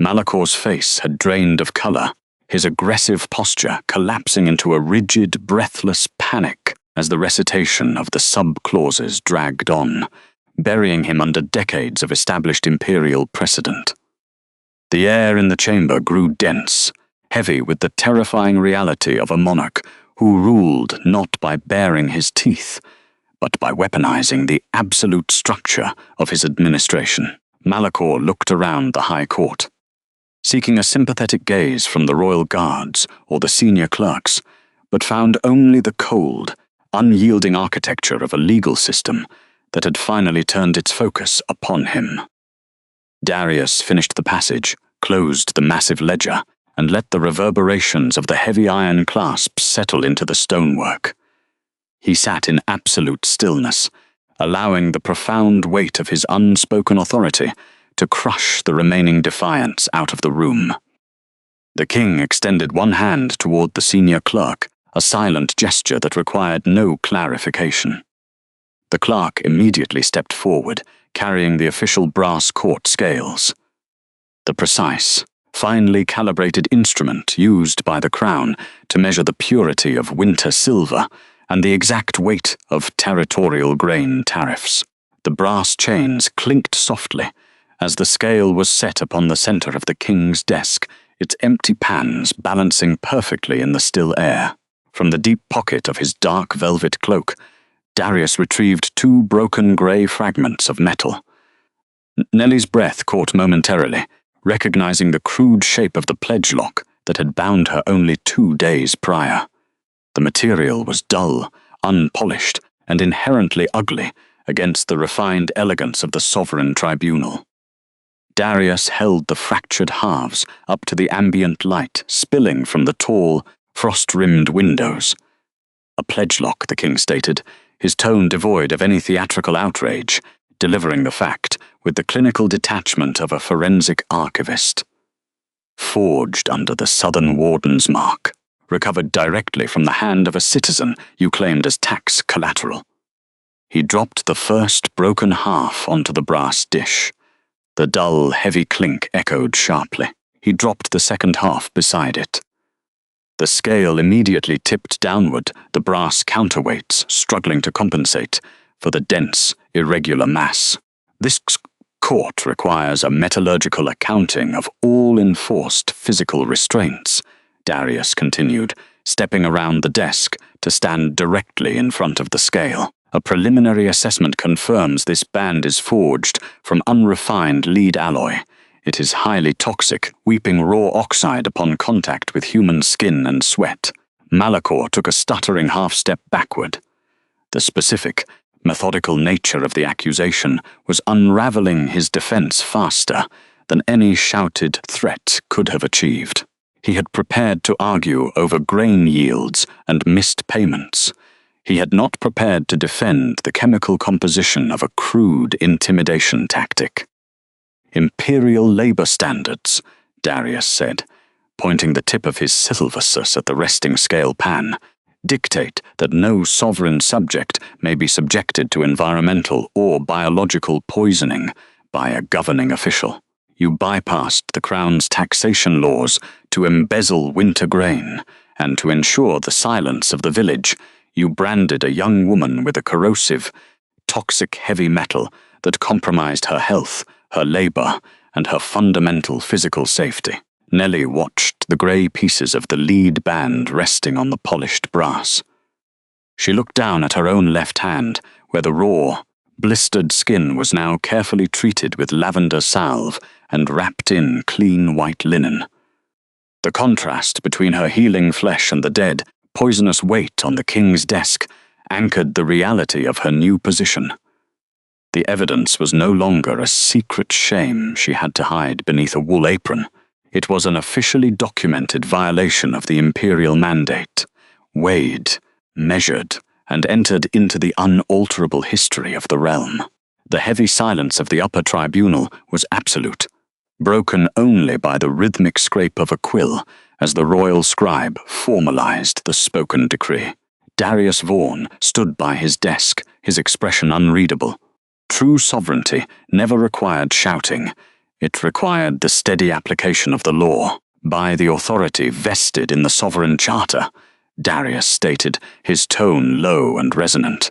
Malakor's face had drained of color, his aggressive posture collapsing into a rigid, breathless panic as the recitation of the sub-clauses dragged on, burying him under decades of established imperial precedent. The air in the chamber grew dense, heavy with the terrifying reality of a monarch who ruled not by baring his teeth, but by weaponizing the absolute structure of his administration. Malakor looked around the high court, seeking a sympathetic gaze from the royal guards or the senior clerks, but found only the cold, unyielding architecture of a legal system that had finally turned its focus upon him. Darius finished the passage, closed the massive ledger, and let the reverberations of the heavy iron clasps settle into the stonework. He sat in absolute stillness, allowing the profound weight of his unspoken authority to crush the remaining defiance out of the room. The king extended one hand toward the senior clerk, a silent gesture that required no clarification. The clerk immediately stepped forward, carrying the official brass court scales. The precise, finely calibrated instrument used by the crown to measure the purity of winter silver and the exact weight of territorial grain tariffs. The brass chains clinked softly as the scale was set upon the center of the king's desk, its empty pans balancing perfectly in the still air. From the deep pocket of his dark velvet cloak, Darius retrieved 2 broken grey fragments of metal. Nellie's breath caught momentarily, recognizing the crude shape of the pledge lock that had bound her only 2 days prior. The material was dull, unpolished, and inherently ugly against the refined elegance of the Sovereign Tribunal. Darius held the fractured halves up to the ambient light spilling from the tall, frost-rimmed windows. A pledge lock, the king stated, his tone devoid of any theatrical outrage, delivering the fact with the clinical detachment of a forensic archivist. Forged under the Southern Warden's mark, recovered directly from the hand of a citizen you claimed as tax collateral. He dropped the first broken half onto the brass dish. The dull, heavy clink echoed sharply. He dropped the second half beside it. The scale immediately tipped downward, the brass counterweights struggling to compensate for the dense, irregular mass. This court requires a metallurgical accounting of all enforced physical restraints, Darius continued, stepping around the desk to stand directly in front of the scale. A preliminary assessment confirms this band is forged from unrefined lead alloy. It is highly toxic, weeping raw oxide upon contact with human skin and sweat. Malakor took a stuttering half-step backward. The specific, methodical nature of the accusation was unraveling his defense faster than any shouted threat could have achieved. He had prepared to argue over grain yields and missed payments. He had not prepared to defend the chemical composition of a crude intimidation tactic. Imperial labor standards, Darius said, pointing the tip of his silversus at the resting scale pan, dictate that no sovereign subject may be subjected to environmental or biological poisoning by a governing official. You bypassed the crown's taxation laws to embezzle winter grain, and to ensure the silence of the village, you branded a young woman with a corrosive, toxic heavy metal that compromised her health, her labor, and her fundamental physical safety. Nellie watched the grey pieces of the lead band resting on the polished brass. She looked down at her own left hand, where the raw, blistered skin was now carefully treated with lavender salve and wrapped in clean white linen. The contrast between her healing flesh and the dead, poisonous weight on the king's desk anchored the reality of her new position. The evidence was no longer a secret shame she had to hide beneath a wool apron. It was an officially documented violation of the imperial mandate, weighed, measured, and entered into the unalterable history of the realm. The heavy silence of the upper tribunal was absolute, broken only by the rhythmic scrape of a quill as the royal scribe formalized the spoken decree. Darius Vaughan stood by his desk, his expression unreadable. True sovereignty never required shouting. It required the steady application of the law by the authority vested in the Sovereign Charter, Darius stated, his tone low and resonant.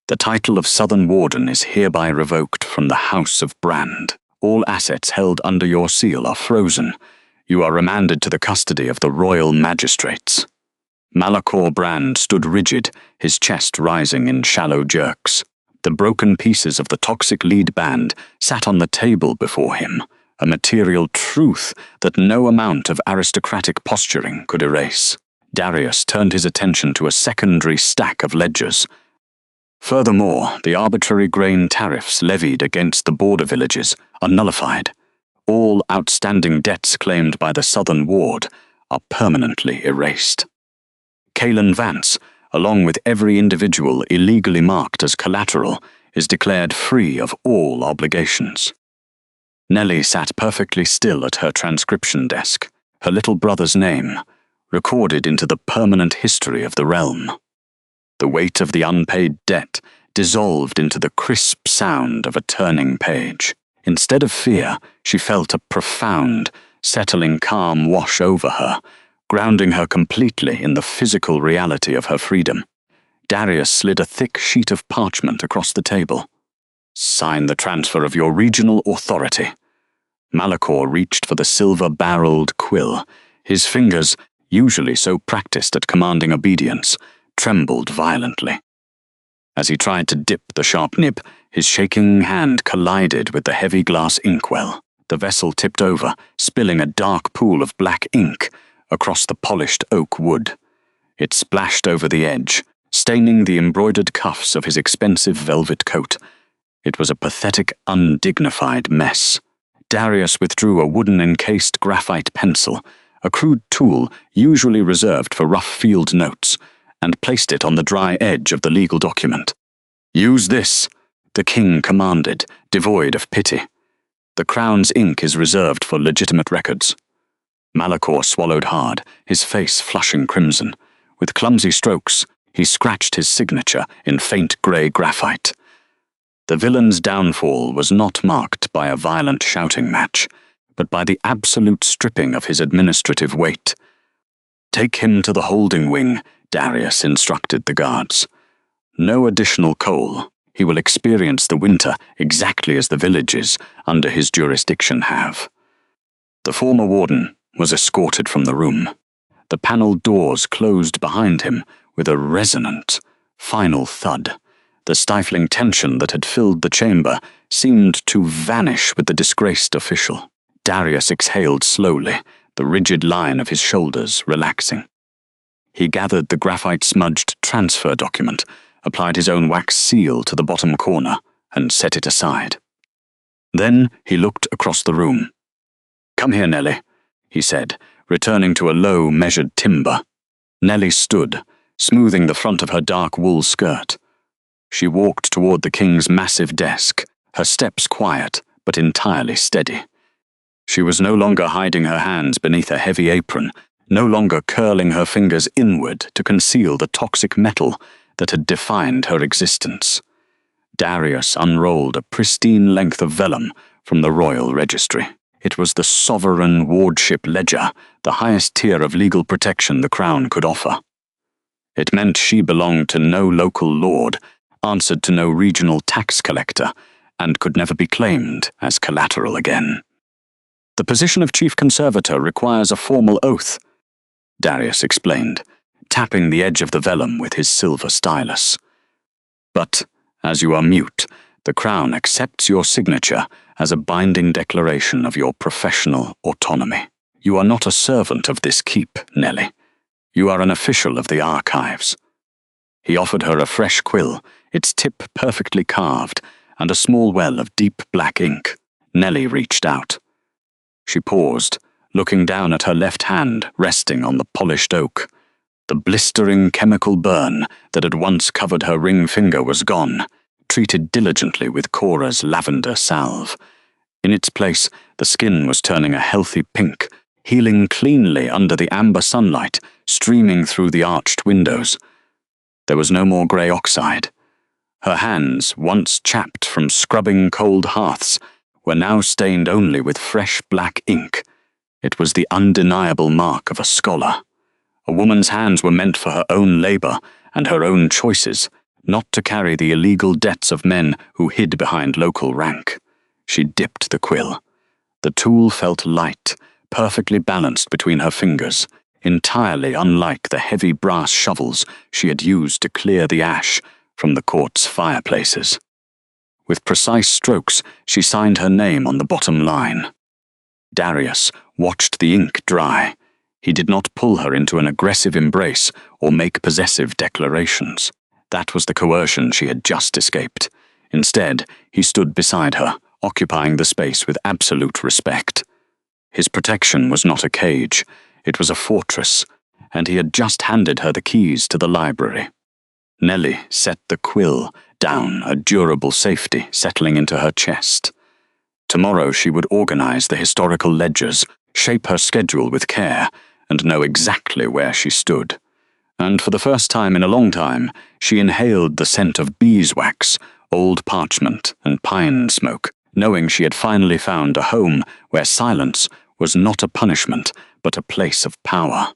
The title of Southern Warden is hereby revoked from the House of Brand. All assets held under your seal are frozen. You are remanded to the custody of the royal magistrates. Malachor Brand stood rigid, his chest rising in shallow jerks. The broken pieces of the toxic lead band sat on the table before him, a material truth that no amount of aristocratic posturing could erase. Darius turned his attention to a secondary stack of ledgers. Furthermore, the arbitrary grain tariffs levied against the border villages are nullified. All outstanding debts claimed by the Southern Ward are permanently erased. Caelan Vance, along with every individual illegally marked as collateral, is declared free of all obligations. Nellie sat perfectly still at her transcription desk, her little brother's name recorded into the permanent history of the realm. The weight of the unpaid debt dissolved into the crisp sound of a turning page. Instead of fear, she felt a profound, settling calm wash over her, grounding her completely in the physical reality of her freedom. Darius slid a thick sheet of parchment across the table. Sign the transfer of your regional authority. Malachor reached for the silver-barreled quill. His fingers, usually so practiced at commanding obedience, trembled violently. As he tried to dip the sharp nib, his shaking hand collided with the heavy glass inkwell. The vessel tipped over, spilling a dark pool of black ink across the polished oak wood. It splashed over the edge, staining the embroidered cuffs of his expensive velvet coat. It was a pathetic, undignified mess. Darius withdrew a wooden-encased graphite pencil, a crude tool usually reserved for rough field notes, and placed it on the dry edge of the legal document. "Use this," the king commanded, devoid of pity. "The crown's ink is reserved for legitimate records." Malachor swallowed hard, his face flushing crimson. With clumsy strokes, he scratched his signature in faint grey graphite. The villain's downfall was not marked by a violent shouting match, but by the absolute stripping of his administrative weight. "Take him to the holding wing," Darius instructed the guards. "No additional coal. He will experience the winter exactly as the villages under his jurisdiction have." The former warden was escorted from the room. The panelled doors closed behind him with a resonant, final thud. The stifling tension that had filled the chamber seemed to vanish with the disgraced official. Darius exhaled slowly, the rigid line of his shoulders relaxing. He gathered the graphite-smudged transfer document, applied his own wax seal to the bottom corner, and set it aside. Then he looked across the room. "Come here, Nellie," he said, returning to a low, measured timbre. Nellie stood, smoothing the front of her dark wool skirt. She walked toward the king's massive desk, her steps quiet but entirely steady. She was no longer hiding her hands beneath a heavy apron, no longer curling her fingers inward to conceal the toxic metal that had defined her existence. Darius unrolled a pristine length of vellum from the royal registry. It was the sovereign wardship ledger, the highest tier of legal protection the crown could offer. It meant she belonged to no local lord, answered to no regional tax collector, and could never be claimed as collateral again. "The position of chief conservator requires a formal oath," Darius explained, tapping the edge of the vellum with his silver stylus. "But, as you are mute, the crown accepts your signature as a binding declaration of your professional autonomy. You are not a servant of this keep, Nellie. You are an official of the archives." He offered her a fresh quill, its tip perfectly carved, and a small well of deep black ink. Nellie reached out. She paused, looking down at her left hand resting on the polished oak. The blistering chemical burn that had once covered her ring finger was gone. treated diligently with Cora's lavender salve. In its place, the skin was turning a healthy pink, healing cleanly under the amber sunlight streaming through the arched windows. There was no more grey oxide. Her hands, once chapped from scrubbing cold hearths, were now stained only with fresh black ink. It was the undeniable mark of a scholar. A woman's hands were meant for her own labour and her own choices, not to carry the illegal debts of men who hid behind local rank. She dipped the quill. The tool felt light, perfectly balanced between her fingers, entirely unlike the heavy brass shovels she had used to clear the ash from the court's fireplaces. With precise strokes, she signed her name on the bottom line. Darius watched the ink dry. He did not pull her into an aggressive embrace or make possessive declarations. That was the coercion she had just escaped. Instead, he stood beside her, occupying the space with absolute respect. His protection was not a cage, it was a fortress, and he had just handed her the keys to the library. Nellie set the quill down, a durable safety settling into her chest. Tomorrow she would organize the historical ledgers, shape her schedule with care, and know exactly where she stood. And for the first time in a long time, she inhaled the scent of beeswax, old parchment, and pine smoke, knowing she had finally found a home where silence was not a punishment, but a place of power.